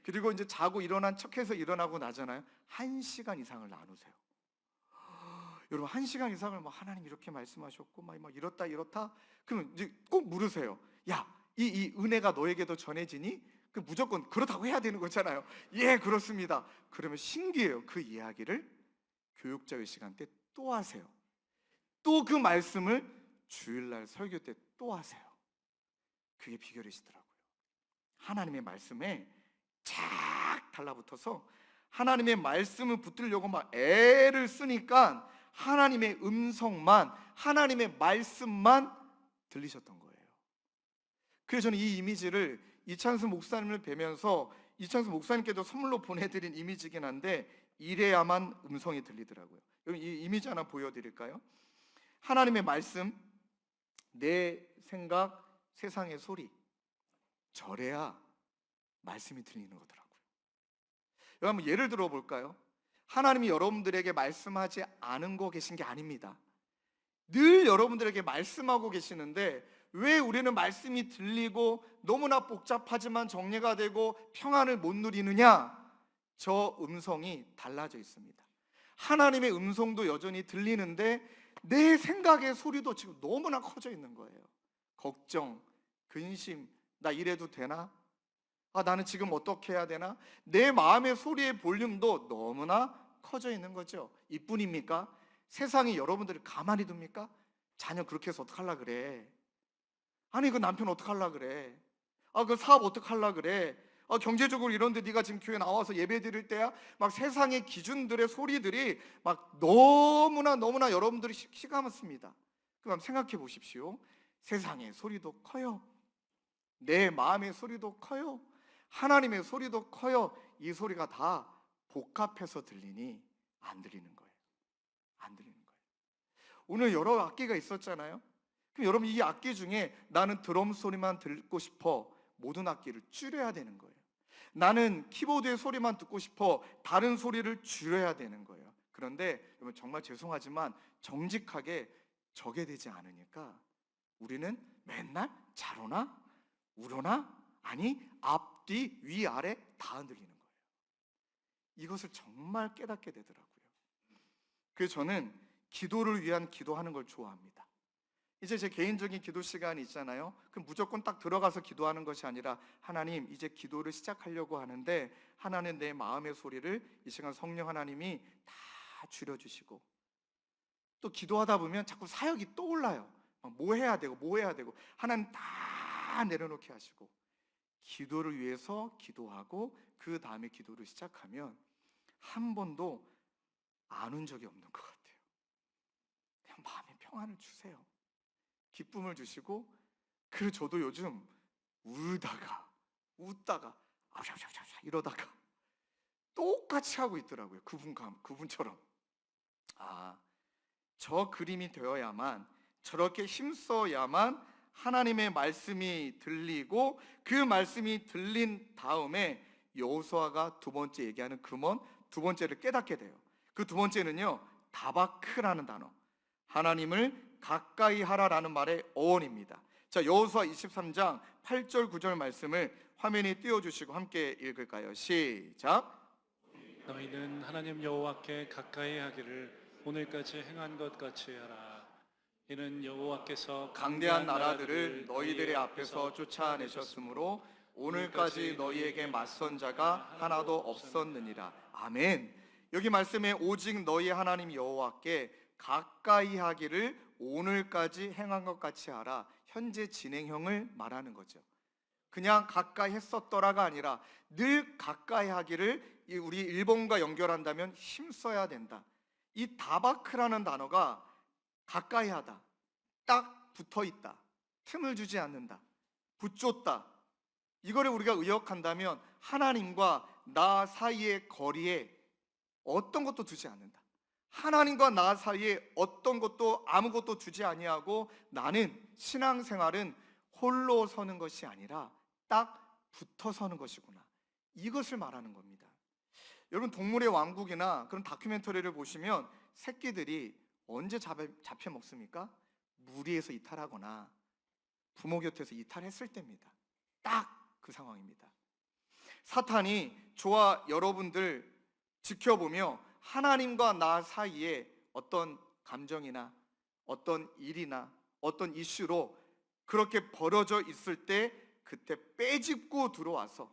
그리고 이제 자고 일어난 척해서 일어나고 나잖아요. 1시간 이상을 나누세요. 여러분, 1시간 이상을 막 하나님 이렇게 말씀하셨고 막 이렇다. 그러면 이제 꼭 물으세요. 야, 이 은혜가 너에게도 전해지니? 그 무조건 그렇다고 해야 되는 거잖아요. 예, 그렇습니다. 그러면 신기해요. 그 이야기를 교육자의 시간 때 또 하세요. 또 그 말씀을 주일날 설교 때 또 하세요. 그게 비결이시더라고요. 하나님의 말씀에 착 달라붙어서 하나님의 말씀을 붙들려고 막 애를 쓰니까 하나님의 음성만, 하나님의 말씀만 들리셨던 거예요. 그래서 저는 이 이미지를 이찬수 목사님을 뵈면서, 이찬수 목사님께도 선물로 보내드린 이미지긴 한데, 이래야만 음성이 들리더라고요. 여러분, 이 이미지 하나 보여드릴까요? 하나님의 말씀, 내 생각, 세상의 소리, 저래야 말씀이 들리는 거더라고요. 여러분, 예를 들어 볼까요? 하나님이 여러분들에게 말씀하지 않은 거 계신 게 아닙니다. 늘 여러분들에게 말씀하고 계시는데, 왜 우리는 말씀이 들리고 너무나 복잡하지만 정리가 되고 평안을 못 누리느냐? 저 음성이 달라져 있습니다. 하나님의 음성도 여전히 들리는데 내 생각의 소리도 지금 너무나 커져 있는 거예요. 걱정, 근심, 나 이래도 되나? 나는 지금 어떻게 해야 되나? 내 마음의 소리의 볼륨도 너무나 커져 있는 거죠. 이뿐입니까? 세상이 여러분들을 가만히 둡니까? 자녀 그렇게 해서 어떡하려 그래? 아니, 그 남편 어떡하려 그래? 그 사업 어떡하려 그래? 경제적으로 이런데 네가 지금 교회 나와서 예배 드릴 때야 막 세상의 기준들의 소리들이 막 너무나 여러분들이 시감았습니다. 그럼 생각해 보십시오. 세상의 소리도 커요. 내 마음의 소리도 커요. 하나님의 소리도 커요. 이 소리가 다 복합해서 들리니 안 들리는 거예요. 안 들리는 거예요. 오늘 여러 악기가 있었잖아요. 그럼 여러분, 이 악기 중에 나는 드럼 소리만 듣고 싶어, 모든 악기를 줄여야 되는 거예요. 나는 키보드의 소리만 듣고 싶어, 다른 소리를 줄여야 되는 거예요. 그런데 여러분, 정말 죄송하지만 정직하게 저게 되지 않으니까 우리는 맨날 좌로나 우로나, 아니 앞뒤 위아래 다 흔들리는 거예요. 이것을 정말 깨닫게 되더라고요. 그래서 저는 기도를 위한 기도하는 걸 좋아합니다. 이제 제 개인적인 기도 시간이 있잖아요. 그럼 무조건 딱 들어가서 기도하는 것이 아니라, 하나님, 이제 기도를 시작하려고 하는데 하나님, 내 마음의 소리를 이 시간 성령 하나님이 다 줄여주시고, 또 기도하다 보면 자꾸 사역이 떠올라요. 뭐 해야 되고 하나님 다 내려놓게 하시고, 기도를 위해서 기도하고 그 다음에 기도를 시작하면 한 번도 안 운 적이 없는 것 같아요. 그냥 마음에 평안을 주세요. 기쁨을 주시고. 그리고 저도 요즘 울다가 웃다가 이러다가 똑같이 하고 있더라고요. 그분처럼. 저 그림이 되어야만, 저렇게 힘써야만 하나님의 말씀이 들리고, 그 말씀이 들린 다음에 여호수아가 두 번째 얘기하는 금원, 두 번째를 깨닫게 돼요. 그 두 번째는요, 다바크라는 단어, 하나님을 가까이 하라라는 말의 어원입니다. 자, 여호수아 23장 8절 9절 말씀을 화면에 띄워주시고 함께 읽을까요? 시작. 너희는 하나님 여호와께 가까이 하기를 오늘까지 행한 것 같이 하라. 이는 여호와께서 강대한 나라들을 너희들의 앞에서 쫓아내셨으므로 오늘까지 너희에게 맞선 자가 하나도 없었느니라. 아멘. 여기 말씀에 오직 너희 하나님 여호와께 가까이 하기를 오늘까지 행한 것 같이 하라. 현재 진행형을 말하는 거죠. 그냥 가까이 했었더라가 아니라 늘 가까이 하기를, 우리 일본과 연결한다면 힘써야 된다. 이 다바크라는 단어가 가까이 하다, 딱 붙어 있다, 틈을 주지 않는다, 붙잡다, 이거를 우리가 의역한다면 하나님과 나 사이의 거리에 어떤 것도 두지 않는다. 하나님과 나 사이에 어떤 것도 아무것도 두지 아니하고, 나는 신앙생활은 홀로 서는 것이 아니라 딱 붙어 서는 것이구나, 이것을 말하는 겁니다. 여러분, 동물의 왕국이나 그런 다큐멘터리를 보시면 새끼들이 언제 잡혀 먹습니까? 무리에서 이탈하거나 부모 곁에서 이탈했을 때입니다. 딱 그 상황입니다. 사탄이 저와 여러분들 지켜보며 하나님과 나 사이에 어떤 감정이나 어떤 일이나 어떤 이슈로 그렇게 벌어져 있을 때, 그때 빼짚고 들어와서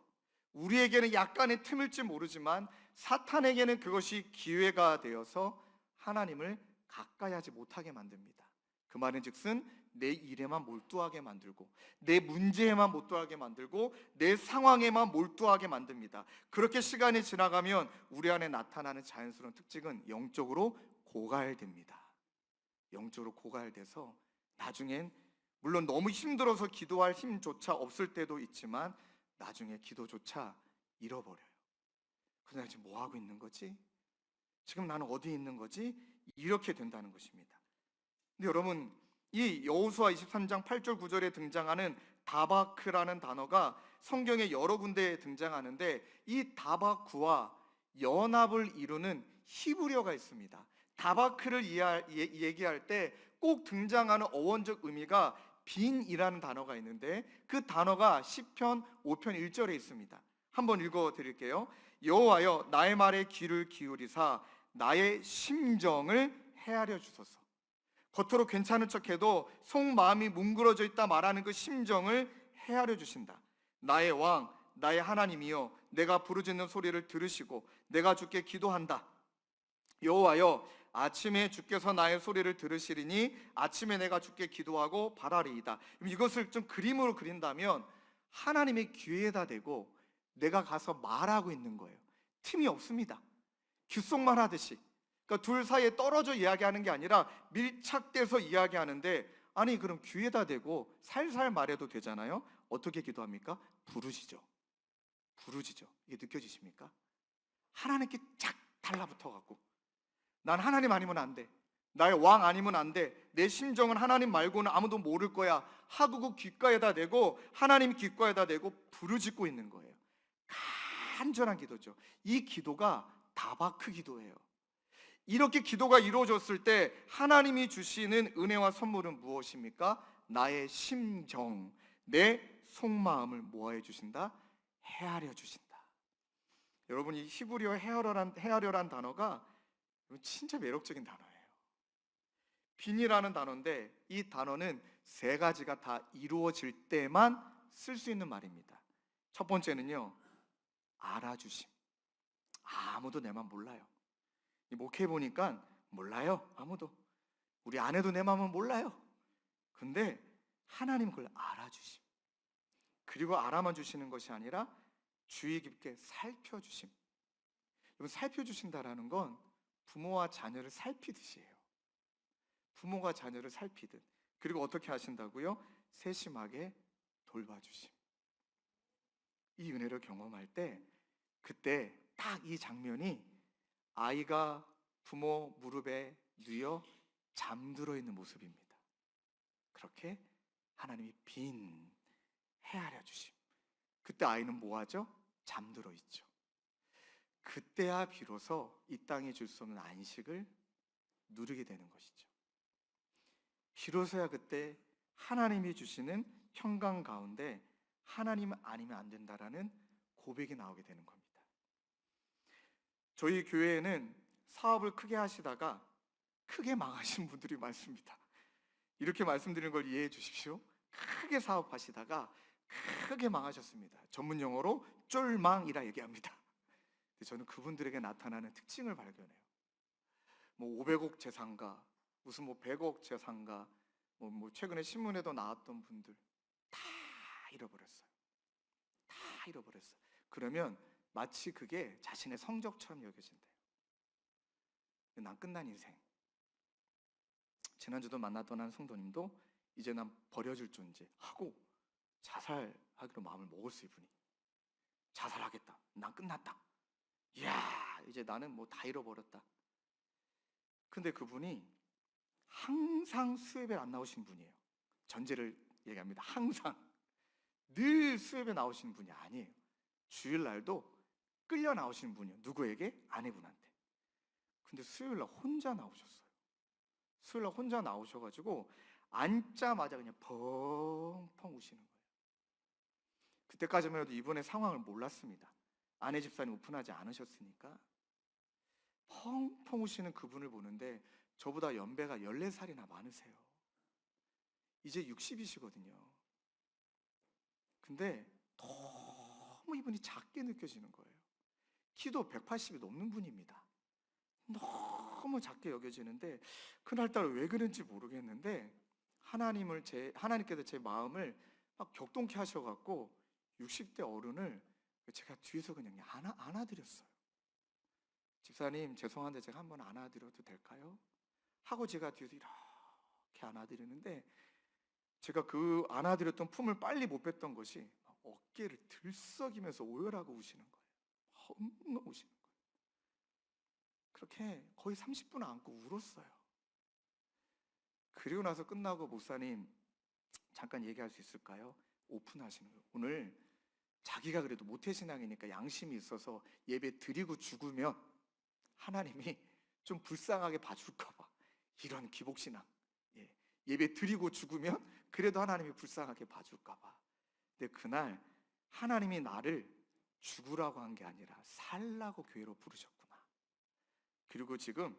우리에게는 약간의 틈일지 모르지만 사탄에게는 그것이 기회가 되어서 하나님을 가까이 하지 못하게 만듭니다. 그 말은 즉슨 내 일에만 몰두하게 만들고, 내 문제에만 몰두하게 만들고, 내 상황에만 몰두하게 만듭니다. 그렇게 시간이 지나가면 우리 안에 나타나는 자연스러운 특징은 영적으로 고갈됩니다. 영적으로 고갈돼서 나중엔 물론 너무 힘들어서 기도할 힘조차 없을 때도 있지만 나중에 기도조차 잃어버려요. 그래서 내가 지금 뭐 하고 있는 거지? 지금 나는 어디에 있는 거지? 이렇게 된다는 것입니다. 근데 여러분, 이 여호수아 23장 8절 9절에 등장하는 다바크라는 단어가 성경에 여러 군데에 등장하는데, 이 다바크와 연합을 이루는 히브리어가 있습니다. 다바크를 얘기할 때 꼭 등장하는 어원적 의미가 빈이라는 단어가 있는데, 그 단어가 시편 5편 1절에 있습니다. 한번 읽어 드릴게요. 여호와여 나의 말에 귀를 기울이사 나의 심정을 헤아려 주소서. 겉으로 괜찮은 척해도 속마음이 뭉그러져 있다 말하는 그 심정을 헤아려 주신다. 나의 왕, 나의 하나님이여, 내가 부르짖는 소리를 들으시고 내가 주께 기도한다. 여호와여 아침에 주께서 나의 소리를 들으시리니 아침에 내가 주께 기도하고 바라리이다. 이것을 좀 그림으로 그린다면 하나님의 귀에다 대고 내가 가서 말하고 있는 거예요. 틈이 없습니다. 귓속말 하듯이. 그러니까 둘 사이에 떨어져 이야기하는 게 아니라 밀착돼서 이야기하는데, 아니 그럼 귀에다 대고 살살 말해도 되잖아요. 어떻게 기도합니까? 부르짖어. 부르짖어. 이게 느껴지십니까? 하나님께 쫙 달라붙어 갖고, 난 하나님 아니면 안 돼, 나의 왕 아니면 안 돼, 내 심정은 하나님 말고는 아무도 모를 거야 하고 그 귓가에다 대고, 하나님 귓가에다 대고 부르짖고 있는 거예요. 간절한 기도죠. 이 기도가 다바크 기도예요. 이렇게 기도가 이루어졌을 때 하나님이 주시는 은혜와 선물은 무엇입니까? 나의 심정, 내 속마음을 뭐해 주신다? 헤아려 주신다. 여러분, 이 히브리어 헤아려란 단어가 진짜 매력적인 단어예요. 빈이라는 단어인데, 이 단어는 세 가지가 다 이루어질 때만 쓸 수 있는 말입니다. 첫 번째는요, 알아주심. 아무도 내 맘 몰라요. 목회해 보니까 몰라요. 아무도. 우리 아내도 내 마음은 몰라요. 근데 하나님은 그걸 알아주심. 그리고 알아만 주시는 것이 아니라 주의 깊게 살펴주심. 여러분, 살펴주신다라는 건 부모와 자녀를 살피듯이에요. 부모가 자녀를 살피듯. 그리고 어떻게 하신다고요? 세심하게 돌봐주심. 이 은혜를 경험할 때, 그때 딱 이 장면이 아이가 부모 무릎에 누워 잠들어 있는 모습입니다. 그렇게 하나님이 빈 헤아려 주심. 그때 아이는 뭐하죠? 잠들어 있죠. 그때야 비로소 이 땅에 줄 수 없는 안식을 누리게 되는 것이죠. 비로소야 그때 하나님이 주시는 평강 가운데 하나님 아니면 안 된다라는 고백이 나오게 되는 겁니다. 저희 교회에는 사업을 크게 하시다가 크게 망하신 분들이 많습니다. 이렇게 말씀드리는 걸 이해해 주십시오. 크게 사업하시다가 크게 망하셨습니다. 전문 용어로 쫄망이라 얘기합니다. 저는 그분들에게 나타나는 특징을 발견해요. 뭐 500억 재산가, 무슨 뭐 100억 재산가, 뭐 최근에 신문에도 나왔던 분들 다 잃어버렸어요. 다 잃어버렸어요. 그러면 마치 그게 자신의 성적처럼 여겨진대요. 난 끝난 인생. 지난주도 만났던 한 성도님도 이제 난 버려질 존재 하고 자살하기로 마음을 먹었어요. 이분이 자살하겠다, 난 끝났다, 이야 이제 나는 뭐 다 잃어버렸다. 근데 그분이 항상 수협에 안 나오신 분이에요. 전제를 얘기합니다. 항상 늘 수협에 나오신 분이 아니에요. 주일날도 끌려 나오시는 분이에요. 누구에게? 아내분한테. 근데 수요일날 혼자 나오셨어요. 수요일날 혼자 나오셔가지고 앉자마자 그냥 펑펑 우시는 거예요. 그때까지만 해도 이분의 상황을 몰랐습니다. 아내 집사님 오픈하지 않으셨으니까. 펑펑 우시는 그분을 보는데 저보다 연배가 14살이나 많으세요. 이제 60이시거든요. 근데 너무 이분이 그분이 작게 느껴지는 거예요. 키도 180이 넘는 분입니다. 너무 작게 여겨지는데 그날따라 왜 그런지 모르겠는데 하나님께서 제 마음을 막 격동케 하셔갖고 60대 어른을 제가 뒤에서 그냥 안아드렸어요. 집사님 죄송한데 제가 한번 안아드려도 될까요? 하고 제가 뒤에서 이렇게 안아드리는데 제가 그 안아드렸던 품을 빨리 못 뺐던 것이 어깨를 들썩이면서 오열하고 우시는 거예요. 엉엉 우시는 거예요. 그렇게 거의 30분 안고 울었어요. 그리고 나서 끝나고 목사님 잠깐 얘기할 수 있을까요? 오픈하시는 거예요. 오늘 자기가 그래도 모태신앙이니까 양심이 있어서 예배 드리고 죽으면 하나님이 좀 불쌍하게 봐줄까 봐. 이런 기복신앙. 예배 드리고 죽으면 그래도 하나님이 불쌍하게 봐줄까 봐. 근데 그날 하나님이 나를 죽으라고 한 게 아니라 살라고 교회로 부르셨구나. 그리고 지금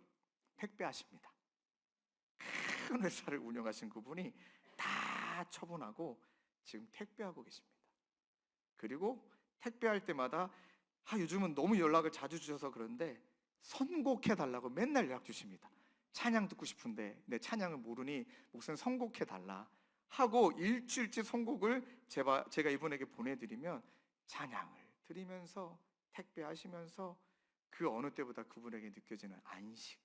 택배하십니다. 큰 회사를 운영하신 그분이 다 처분하고 지금 택배하고 계십니다. 그리고 택배할 때마다 요즘은 너무 연락을 자주 주셔서 그런데 선곡해달라고 맨날 연락 주십니다. 찬양 듣고 싶은데 내 찬양을 모르니 목사님 선곡해달라 하고 일주일치 선곡을 제가 이분에게 보내드리면 찬양을 드리면서 택배하시면서 그 어느 때보다 그분에게 느껴지는 안식.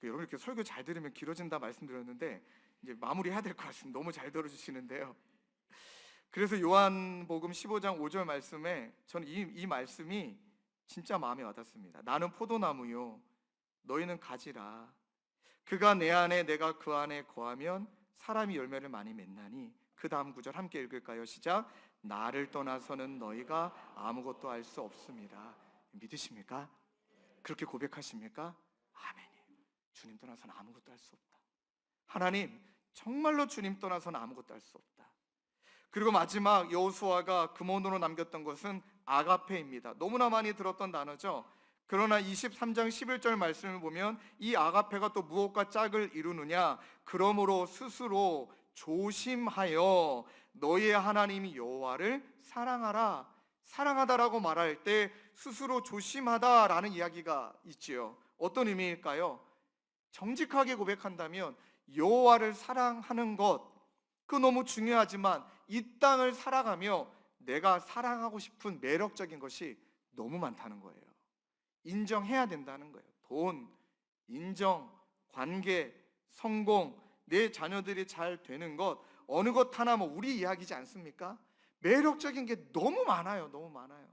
여러분 이렇게 설교 잘 들으면 길어진다 말씀드렸는데 이제 마무리해야 될 것 같습니다. 너무 잘 들어주시는데요. 그래서 요한복음 15장 5절 말씀에 저는 이 말씀이 진짜 마음에 와닿습니다. 나는 포도나무요 너희는 가지라. 그가 내 안에 내가 그 안에 거하면 사람이 열매를 많이 맺나니. 그 다음 구절 함께 읽을까요? 시작. 나를 떠나서는 너희가 아무것도 할 수 없습니다. 믿으십니까? 그렇게 고백하십니까? 아멘이에요. 주님 떠나서는 아무것도 할 수 없다. 하나님 정말로 주님 떠나서는 아무것도 할 수 없다. 그리고 마지막 여호수아가 금원으로 남겼던 것은 아가페입니다. 너무나 많이 들었던 단어죠. 그러나 23장 11절 말씀을 보면 이 아가페가 또 무엇과 짝을 이루느냐. 그러므로 스스로 조심하여 너희의 하나님 여호와를 사랑하라. 사랑하다라고 말할 때 스스로 조심하다라는 이야기가 있지요. 어떤 의미일까요? 정직하게 고백한다면 여호와를 사랑하는 것, 그거 너무 중요하지만 이 땅을 살아가며 내가 사랑하고 싶은 매력적인 것이 너무 많다는 거예요. 인정해야 된다는 거예요. 돈, 인정, 관계, 성공, 내 자녀들이 잘 되는 것, 어느 것 하나 우리 이야기지 않습니까? 매력적인 게 너무 많아요. 너무 많아요.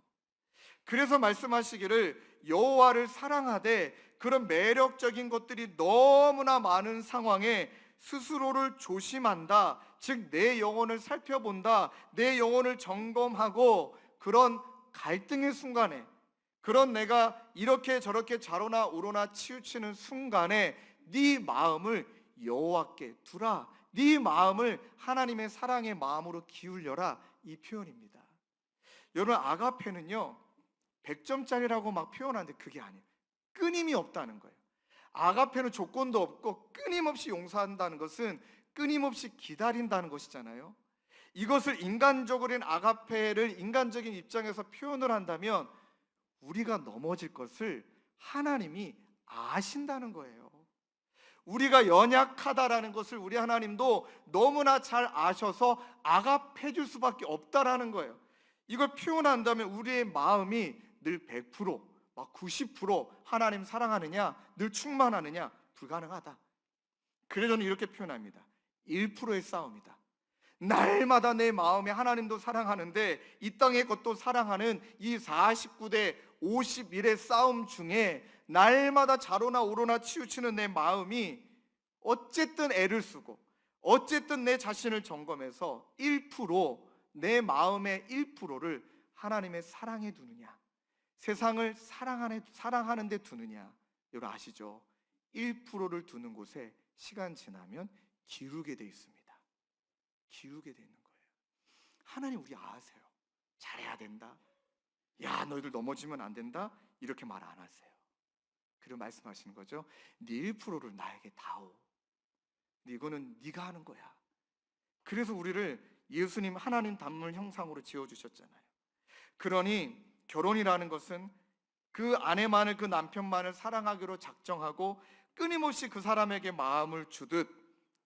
그래서 말씀하시기를 여호와를 사랑하되 그런 매력적인 것들이 너무나 많은 상황에 스스로를 조심한다. 즉 내 영혼을 살펴본다. 내 영혼을 점검하고 그런 갈등의 순간에, 그런 내가 이렇게 저렇게 좌로나 우로나 치우치는 순간에 네 마음을 여호와께 두라. 네 마음을 하나님의 사랑의 마음으로 기울여라. 이 표현입니다. 여러분 아가페는요 100점짜리라고 막 표현하는데 그게 아니에요. 끊임이 없다는 거예요. 아가페는 조건도 없고 끊임없이 용서한다는 것은 끊임없이 기다린다는 것이잖아요. 이것을 인간적으로는 아가페를 인간적인 입장에서 표현을 한다면 우리가 넘어질 것을 하나님이 아신다는 거예요. 우리가 연약하다라는 것을 우리 하나님도 너무나 잘 아셔서 아가페 줄 수밖에 없다라는 거예요. 이걸 표현한다면 우리의 마음이 늘 100%, 막 90% 하나님 사랑하느냐, 늘 충만하느냐 불가능하다. 그래서 저는 이렇게 표현합니다. 1%의 싸움이다. 날마다 내 마음에 하나님도 사랑하는데 이 땅의 것도 사랑하는 이 49대 51의 싸움 중에 날마다 좌로나 우로나 치우치는 내 마음이 어쨌든 애를 쓰고 어쨌든 내 자신을 점검해서 1%, 내 마음의 1%를 하나님의 사랑에 두느냐, 세상을 사랑하는 데 두느냐. 여러분 아시죠? 1%를 두는 곳에 시간 지나면 기울게 돼 있습니다. 기울게 돼 있는 거예요. 하나님 우리 아세요. 잘해야 된다. 야 너희들 넘어지면 안 된다. 이렇게 말 안 하세요. 그리고 말씀하시는 거죠. 네 1%를 나에게 다오. 이거는 네가 하는 거야. 그래서 우리를 예수님 하나님 닮은 형상으로 지어주셨잖아요. 그러니 결혼이라는 것은 그 아내만을, 그 남편만을 사랑하기로 작정하고 끊임없이 그 사람에게 마음을 주듯,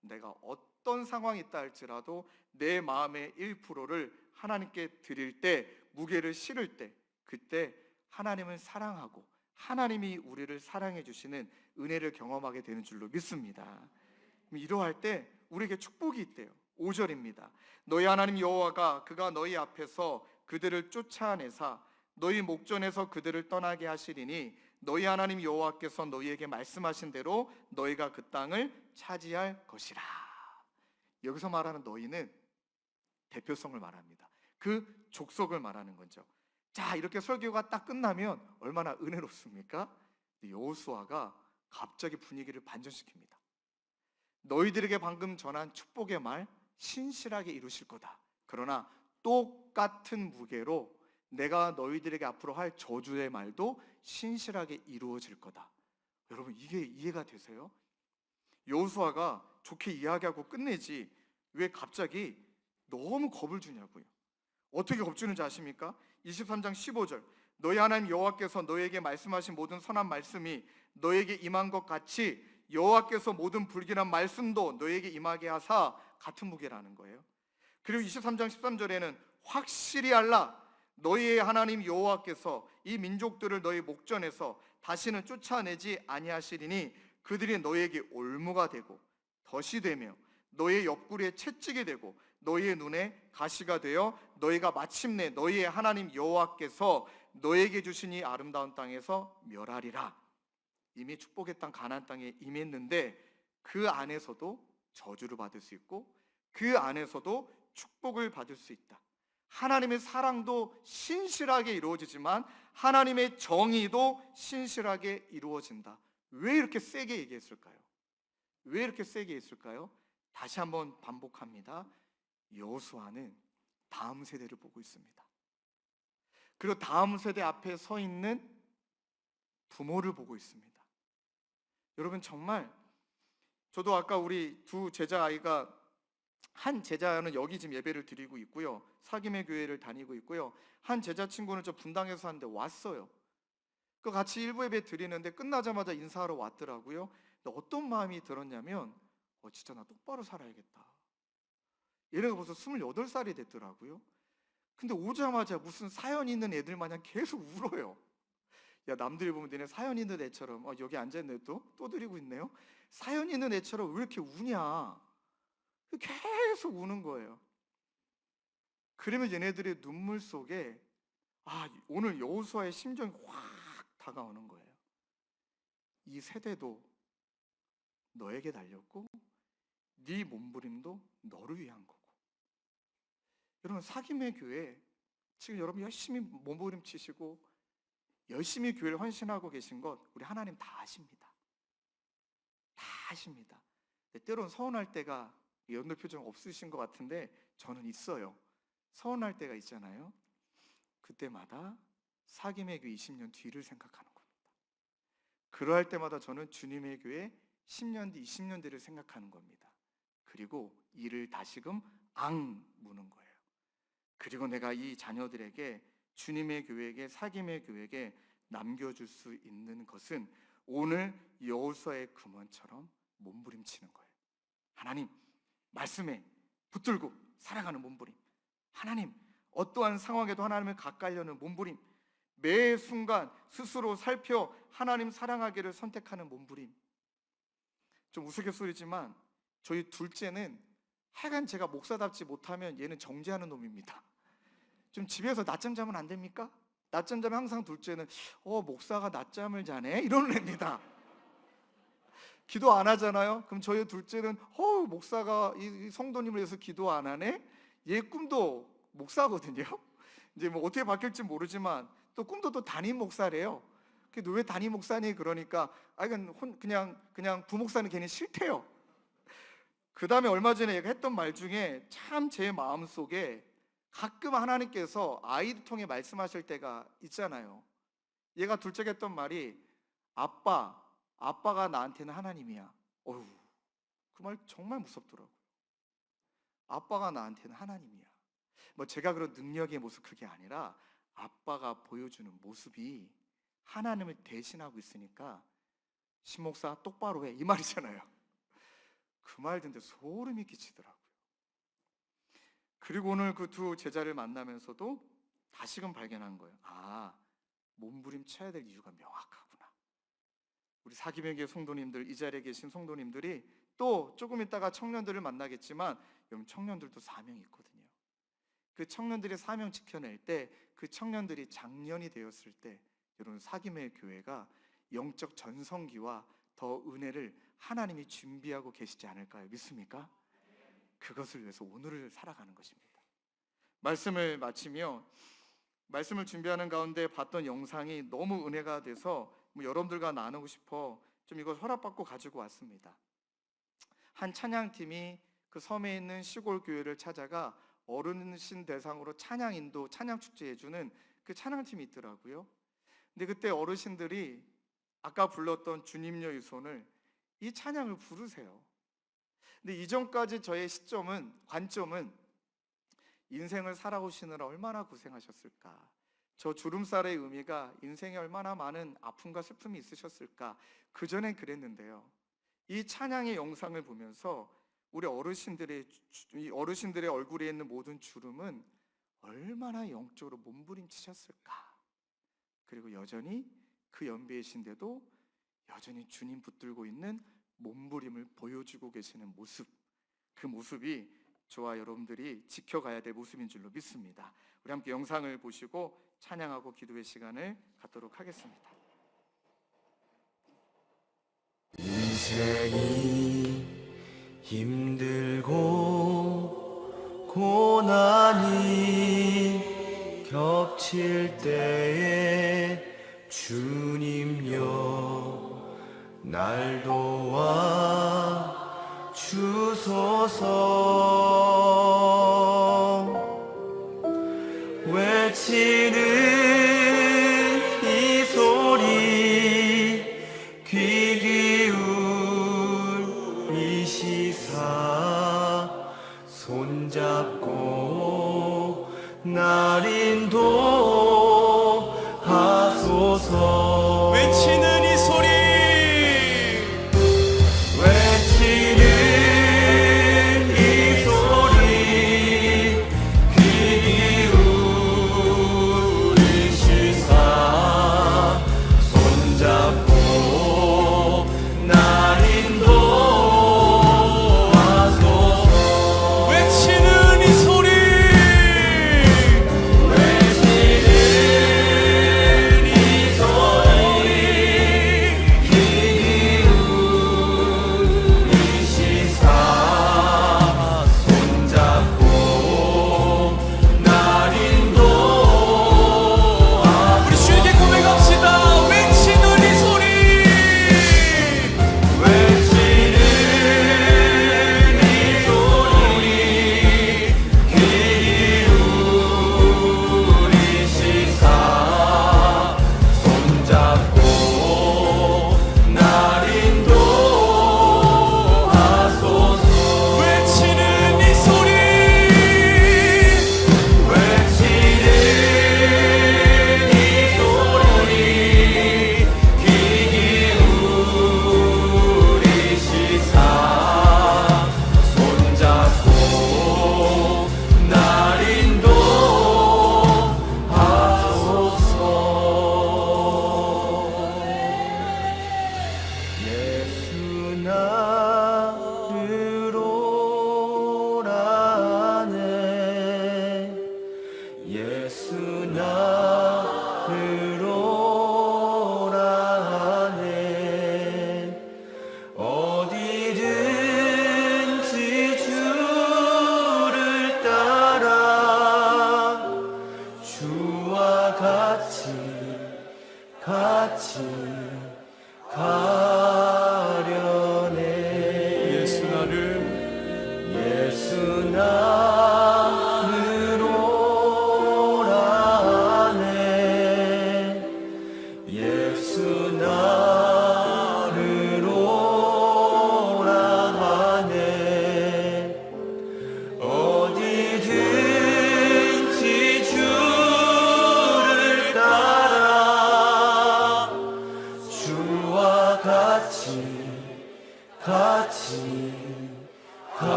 내가 어떤 상황이 있다 할지라도 내 마음의 1%를 하나님께 드릴 때, 무게를 실을 때, 그때 하나님을 사랑하고 하나님이 우리를 사랑해 주시는 은혜를 경험하게 되는 줄로 믿습니다. 이러할 때 우리에게 축복이 있대요. 5절입니다. 너희 하나님 여호와가 그가 너희 앞에서 그들을 쫓아내사 너희 목전에서 그들을 떠나게 하시리니 너희 하나님 여호와께서 너희에게 말씀하신 대로 너희가 그 땅을 차지할 것이라. 여기서 말하는 너희는 대표성을 말합니다. 그 족속을 말하는 거죠. 자, 이렇게 설교가 딱 끝나면 얼마나 은혜롭습니까? 여호수아가 갑자기 분위기를 반전시킵니다. 너희들에게 방금 전한 축복의 말 신실하게 이루실 거다. 그러나 똑같은 무게로 내가 너희들에게 앞으로 할 저주의 말도 신실하게 이루어질 거다. 여러분, 이게 이해가 되세요? 여호수아가 좋게 이야기하고 끝내지 왜 갑자기 너무 겁을 주냐고요. 어떻게 겁주는지 아십니까? 23장 15절, 너희 하나님 여호와께서 너희에게 말씀하신 모든 선한 말씀이 너희에게 임한 것 같이 여호와께서 모든 불길한 말씀도 너희에게 임하게 하사 같은 무게라는 거예요. 그리고 23장 13절에는 확실히 알라, 너희의 하나님 여호와께서 이 민족들을 너희 목전에서 다시는 쫓아내지 아니하시리니 그들이 너희에게 올무가 되고 덫이 되며 너희의 옆구리에 채찍이 되고 너희의 눈에 가시가 되어 너희가 마침내 너희의 하나님 여호와께서 너희에게 주신 이 아름다운 땅에서 멸하리라. 이미 축복의 땅 가나안 땅에 임했는데 그 안에서도 저주를 받을 수 있고 그 안에서도 축복을 받을 수 있다. 하나님의 사랑도 신실하게 이루어지지만 하나님의 정의도 신실하게 이루어진다. 왜 이렇게 세게 얘기했을까요? 왜 이렇게 세게 했을까요? 다시 한번 반복합니다. 여호수아는 다음 세대를 보고 있습니다. 그리고 다음 세대 앞에 서 있는 부모를 보고 있습니다. 여러분, 정말 저도 아까 우리 두 제자 아이가, 한 제자는 여기 지금 예배를 드리고 있고요, 사김의 교회를 다니고 있고요, 한 제자 친구는 저 분당에서 하는데 왔어요. 그 같이 일부 예배 드리는데 끝나자마자 인사하러 왔더라고요. 근데 어떤 마음이 들었냐면 진짜 나 똑바로 살아야겠다. 얘네가 벌써 28살이 됐더라고요. 근데 오자마자 무슨 사연 있는 애들 마냥 계속 울어요. 야, 남들이 보면 너네 사연 있는 애처럼 여기 앉아있는 애도 또 드리고 있네요. 사연 있는 애처럼 왜 이렇게 우냐. 계속 우는 거예요. 그러면 얘네들의 눈물 속에 오늘 여호수아의 심정이 확 다가오는 거예요. 이 세대도 너에게 달렸고 네 몸부림도 너를 위한 거고. 여러분, 사김의 교회 지금 여러분 열심히 몸부림 치시고 열심히 교회를 헌신하고 계신 것 우리 하나님 다 아십니다. 다 아십니다. 때로는 서운할 때가, 연도 표정 없으신 것 같은데 저는 있어요. 서운할 때가 있잖아요. 그때마다 사김의 교회 20년 뒤를 생각하는 겁니다. 그러할 때마다 저는 주님의 교회 10년 뒤, 20년 뒤를 생각하는 겁니다. 그리고 이를 다시금 악무는 거예요. 그리고 내가 이 자녀들에게, 주님의 교회에게, 사김의 교회에게 남겨줄 수 있는 것은 오늘 여호수아의 금원처럼 몸부림치는 거예요. 하나님 말씀에 붙들고 살아가는 몸부림, 하나님 어떠한 상황에도 하나님을 가까이하는 몸부림, 매 순간 스스로 살펴 하나님 사랑하기를 선택하는 몸부림. 좀 우스갯소리지만 저희 둘째는 하여간 제가 목사답지 못하면 얘는 정죄하는 놈입니다. 좀 집에서 낮잠 자면 안 됩니까? 낮잠 자면 항상 둘째는 목사가 낮잠을 자네? 이러는 애입니다. 기도 안 하잖아요? 그럼 저희 둘째는 목사가 이 성도님을 위해서 기도 안 하네? 얘 꿈도 목사거든요. 이제 뭐 어떻게 바뀔지 모르지만 또 꿈도 또 담임 목사래요. 너 왜 담임 목사니? 그러니까 그냥 부목사는 걔는 싫대요. 그 다음에 얼마 전에 얘가 했던 말 중에 참 제 마음속에, 가끔 하나님께서 아이를 통해 말씀하실 때가 있잖아요. 얘가 둘째가 했던 말이 아빠가 나한테는 하나님이야. 그 말 정말 무섭더라고요. 아빠가 나한테는 하나님이야. 뭐 제가 그런 능력의 모습 그게 아니라 아빠가 보여주는 모습이 하나님을 대신하고 있으니까 신목사 똑바로 해 이 말이잖아요. 그 말 듣는데 소름이 끼치더라고요. 그리고 오늘 그 두 제자를 만나면서도 다시금 발견한 거예요. 아, 몸부림쳐야 될 이유가 명확하구나. 우리 사기명교회 성도님들, 이 자리에 계신 성도님들이 또 조금 있다가 청년들을 만나겠지만 여러분 청년들도 사명이 있거든요. 그 청년들의 사명 지켜낼 때, 그 청년들이 장년이 되었을 때 여러분 사김의 교회가 영적 전성기와 더 은혜를 하나님이 준비하고 계시지 않을까요? 믿습니까? 그것을 위해서 오늘을 살아가는 것입니다. 말씀을 마치며 말씀을 준비하는 가운데 봤던 영상이 너무 은혜가 돼서 여러분들과 나누고 싶어 좀 이걸 허락받고 가지고 왔습니다. 한 찬양팀이 그 섬에 있는 시골 교회를 찾아가 어르신 대상으로 찬양 인도, 찬양 축제해주는 그 찬양팀이 있더라고요. 근데 그때 어르신들이 아까 불렀던 주님여 유손을 이 찬양을 부르세요. 근데 이전까지 저의 관점은 인생을 살아오시느라 얼마나 고생하셨을까, 저 주름살의 의미가 인생에 얼마나 많은 아픔과 슬픔이 있으셨을까, 그전엔 그랬는데요. 이 찬양의 영상을 보면서 우리 어르신들의 얼굴에 있는 모든 주름은 얼마나 영적으로 몸부림치셨을까, 그리고 여전히 그 연배이신데도 여전히 주님 붙들고 있는 몸부림을 보여주고 계시는 모습, 그 모습이 저와 여러분들이 지켜가야 될 모습인 줄로 믿습니다. 우리 함께 영상을 보시고 찬양하고 기도의 시간을 갖도록 하겠습니다. 인생이 힘들고 고난이 겹칠 때에 주님여 날 도와 주소서. 외치는 이 소리 귀 기울 이 시사 손잡고 날 인도하소서. 외치는 이 소리, 외치는 이 소리 귀 기울이시사 손잡고 날 인도하소서. 외치는 이 소리, 외치는 이 소리 귀 기울이시사 손잡고 날 인도하소서. 우리 주에게 고백합시다. 외치는 이 소리, 외치는 이 소리 귀 기울이시사 손잡고 날 인도하소서. 외치는 이 소리, 외치는 이 소리 귀 기울이시사 손잡고 날 인도하소서. 예수 나를 오라네, 예수 나를 오라네. 어디든지 주를 따라 주와 같이 가려네. 예수 나를 오라네, 예수 나를 오라네.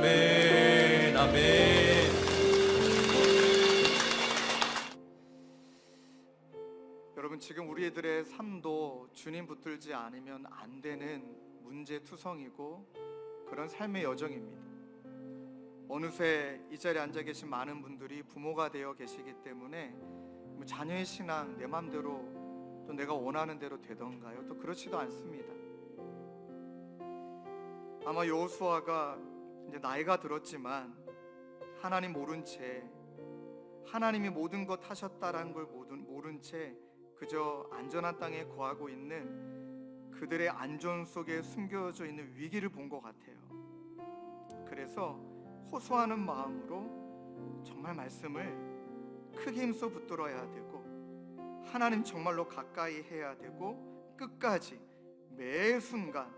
아멘, 아멘. 여러분, 지금 우리들의 삶도 주님 붙들지 않으면 안 되는 문제투성이고 그런 삶의 여정입니다. 어느새 이 자리에 앉아 계신 많은 분들이 부모가 되어 계시기 때문에 자녀의 신앙 내 맘대로 또 내가 원하는 대로 되던가요? 또 그렇지도 않습니다. 아마 여호수아가 이제 나이가 들었지만 하나님 모른 채, 하나님이 모든 것 하셨다라는 걸 모른 채 그저 안전한 땅에 거하고 있는 그들의 안전 속에 숨겨져 있는 위기를 본 것 같아요. 그래서 호소하는 마음으로 정말 말씀을 크게 힘써 붙들어야 되고, 하나님 정말로 가까이 해야 되고, 끝까지 매 순간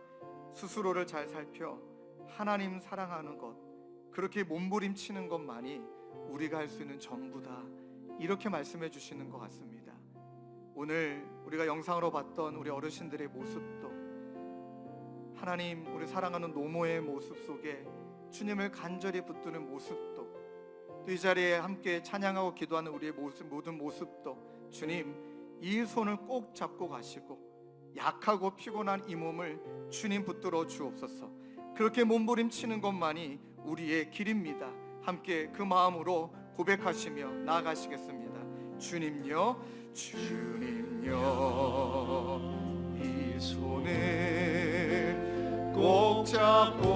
스스로를 잘 살펴 하나님 사랑하는 것, 그렇게 몸부림치는 것만이 우리가 할 수 있는 전부다, 이렇게 말씀해 주시는 것 같습니다. 오늘 우리가 영상으로 봤던 우리 어르신들의 모습도, 하나님 우리 사랑하는 노모의 모습 속에 주님을 간절히 붙드는 모습도, 또 이 자리에 함께 찬양하고 기도하는 우리의 모습, 모든 모습도 주님 이 손을 꼭 잡고 가시고 약하고 피곤한 이 몸을 주님 붙들어 주옵소서. 그렇게 몸부림치는 것만이 우리의 길입니다. 함께 그 마음으로 고백하시며 나아가시겠습니다. 주님요, 주님요, 이 손을 꼭 잡고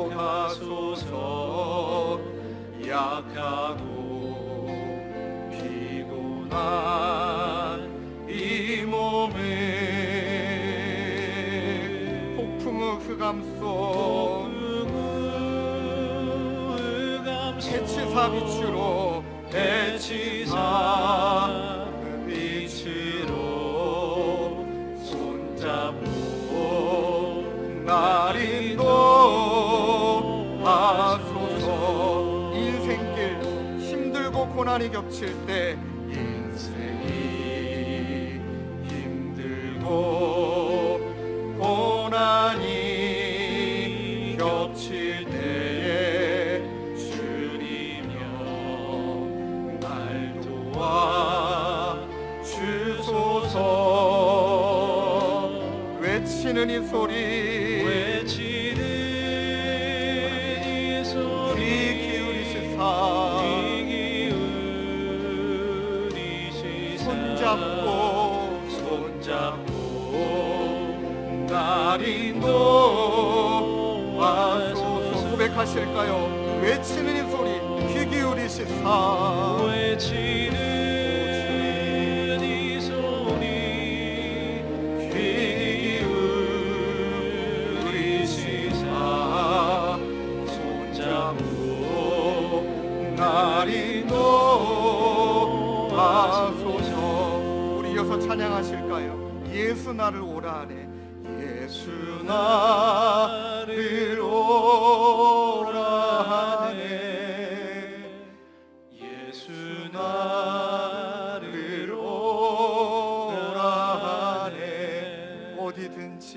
가소서. 약하고 피곤한 이 몸을 폭풍의 흑암 속 해치사 빛으로, 해치사 빛으로 손잡고 날 인도하소서. 인생길 힘들고 고난이 겹칠 때, 인생이 힘들고 고난이 겹칠 때에 주님여 날 도와 주소서. 외치는 이 소리, 외치는 이 소리, 귀 기울이시사 손잡고 날 인도하소서. 고백하실까요? 외치는 이 소리, 귀 기울이시사. 외치는 이 소리, 귀 기울이시사. 손잡고 날 인도하소서. 우리 이어서 찬양하실까요? 예수 나를 오라 하네, 예수 나를 오라 하네, 예수 나를 오라 하네. 어디든지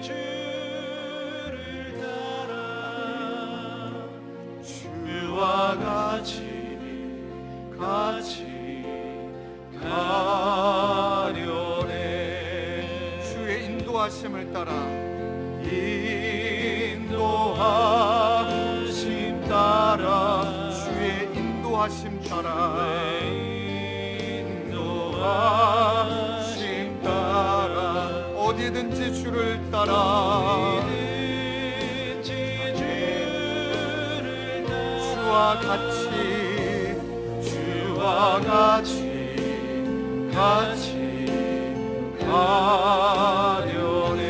주를 따라 주와 같이 가려네. 주의 인도하심을 따라, 인도하심 따라, 주의 인도하심 따라, 인도하심 따라, 어디든지 주를 따라, 주와 같이 가려네.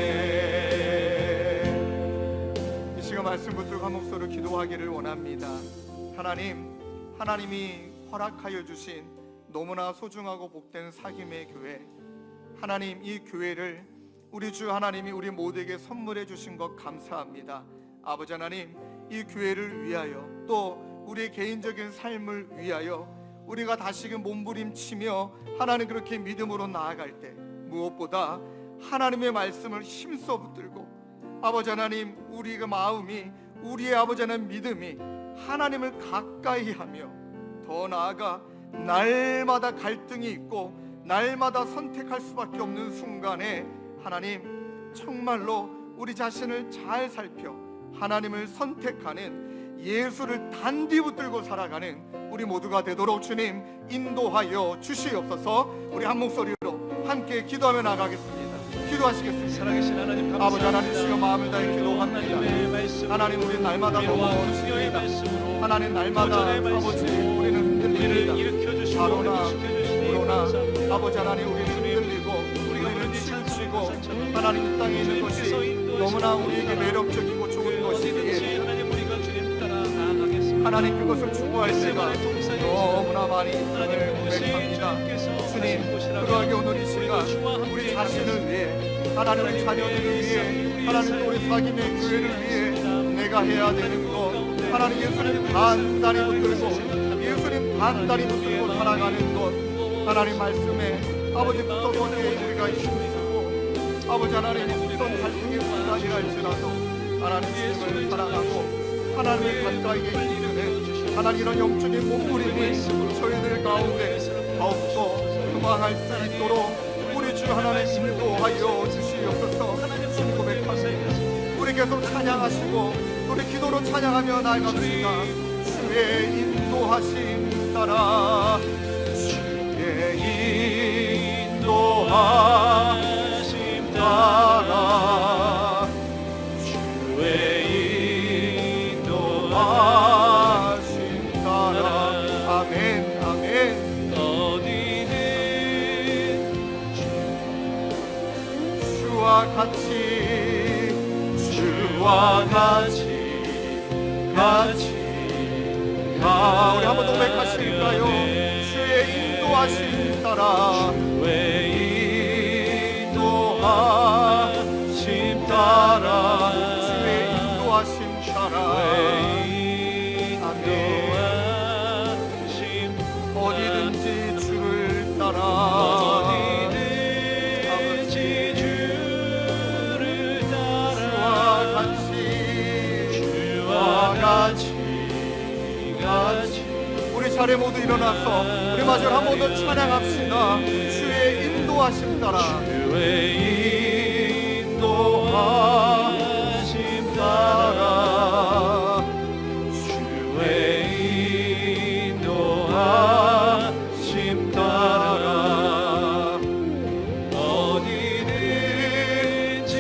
이 시간 말씀 붙들고 한 목소리로 기도하기를 원합니다. 하나님이 허락하여 주신 너무나 소중하고 복된 사김의 교회, 하나님 이 교회를 우리 주 하나님이 우리 모두에게 선물해 주신 것 감사합니다. 아버지 하나님, 이 교회를 위하여 또 우리의 개인적인 삶을 위하여 우리가 다시금 몸부림치며 하나님 그렇게 믿음으로 나아갈 때, 무엇보다 하나님의 말씀을 힘써 붙들고 아버지 하나님, 우리의 마음이, 우리의 아버지 하나님 믿음이 하나님을 가까이 하며 더 나아가 날마다 갈등이 있고 날마다 선택할 수밖에 없는 순간에 하나님 정말로 우리 자신을 잘 살펴 하나님을 선택하는, 예수를 단디 붙들고 살아가는 우리 모두가 되도록 주님 인도하여 주시옵소서. 우리 한 목소리로 함께 기도하며 나가겠습니다. 기도하시겠습니다. 살아계신 하나님 감사합니다. 아버지 하나님, 주여 마음을 다해 기도합니다. 하나님의 말씀으로 하나님, 우리 날마다 주님의 넘어집니다. 말씀으로 하나님, 날마다 도전의 아버지 말씀으로 우리는 흔들립니다. 우리를 일으켜주시고 바로나 회복시켜주시니 그러나 감사합니다. 아버지 하나님, 우리는 흔들리고 우리가 우리는 부르짖은 치우치고 찬송의 하나님 이 땅에 있는 것이 주님께서 인도하시는 너무나 우리에게 매력적이고 좋은 어디든지 것이기에 하나님 우리가 주님 따라 나아가겠습니다. 하나님 그것을 추구할 때가 겟세마네 동산에 너무나 많이 하나님 있음을 그곳이 고백합니다. 주님께서 주님, 하신 곳이라면 그러하게 오늘 이 시간 우리도 주와 함께 우리 자신을 위해, 하나님의 자녀들을 위해, 우리의 하나님 또 우리 삶이 사귐의 교회를 위해 내가 해야 되는 것, 하나님 예수님 단단히 붙들고 예수님 단단히 붙들고 살아가는 것, 하나님 말씀에 아버지 붙어서 우리가 힘쓰고 아버지 하나님 어떤 갈등의 순간이랄지라도 하나님 주님을 사랑하고 하나님의 가까이에 있는 하나님 이런 영적인 몸부림이 저희들 가운데 더욱더 도망할 수 있도록 우리 주 하나님 인도하여 주시옵소서. 주님 고백합니다. 우리 계속 찬양하시고 우리 기도로 찬양하며 나아갑시다. 주의 인도하심 따라, 주의 인도하심 따라, 주의 인도하심 따라. 아멘, 아멘. 어디든 주와 같이, 주와 같이 우리 한번 고백하실까요? 주의 인도하심 따라, 왜 인도하심 따라, 주의 인도하심 따라. 어디든지 주를 따라, 어디든지 주를 따라 주와 같이 우리 차례 모두 일어나서 우리 마지막 한 번 더 찬양합시다. 주의 인도하심 따라, 주의 인도하심 따라, 주의 인도하심 따라 어디든지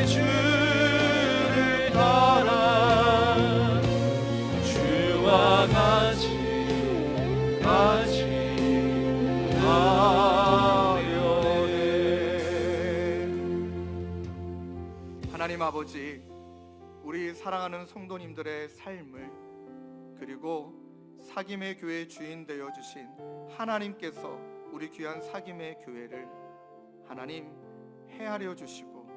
주를 따라 주와 같이 하나님 아버지, 우리 사랑하는 성도님들의 삶을, 그리고 사귐의 교회 주인 되어 주신 하나님께서 우리 귀한 사귐의 교회를 하나님 헤아려 주시고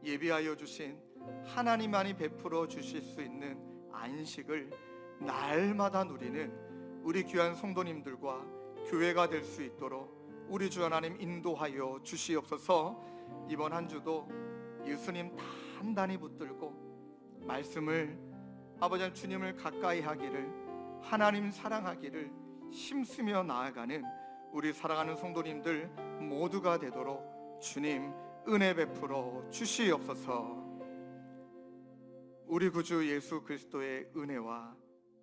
예비하여 주신 하나님만이 베풀어 주실 수 있는 안식을 날마다 누리는 우리 귀한 성도님들과 교회가 될 수 있도록 우리 주 하나님 인도하여 주시옵소서. 이번 한 주도 예수님 단단히 붙들고 말씀을, 아버지 하나님 주님을 가까이 하기를, 하나님 사랑하기를 힘쓰며 나아가는 우리 사랑하는 성도님들 모두가 되도록 주님 은혜 베풀어 주시옵소서. 우리 구주 예수 그리스도의 은혜와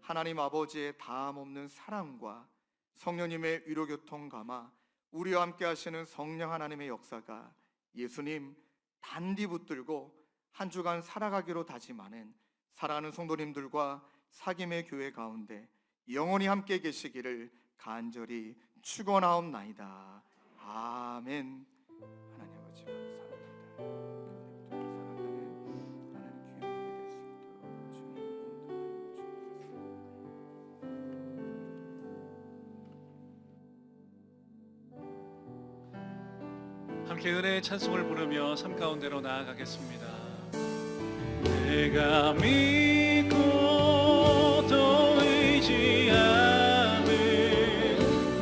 하나님 아버지의 다함없는 사랑과 성령님의 위로교통 감화, 우리와 함께 하시는 성령 하나님의 역사가 예수님 단디 붙들고 한 주간 살아가기로 다짐하는 사랑하는 성도님들과 사귐의 교회 가운데 영원히 함께 계시기를 간절히 축원하옵나이다. 아멘. 하나님 아버지 감사합니다. 함께 은혜의 찬송을 부르며 삶 가운데로 나아가겠습니다. 내가 믿고 또 의지하는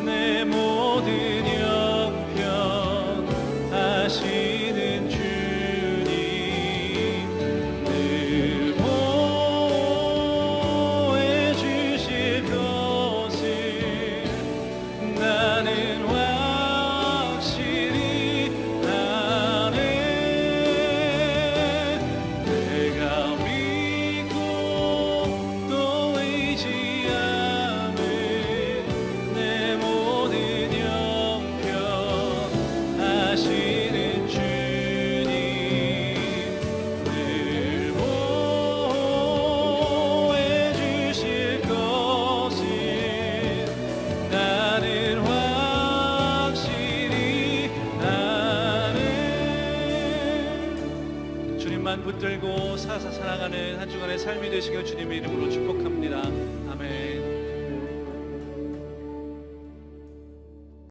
내 모든 형편 하시는 주만 붙들고 살아가는 한 주간의 삶이 되시길 주님의 이름으로 축복합니다.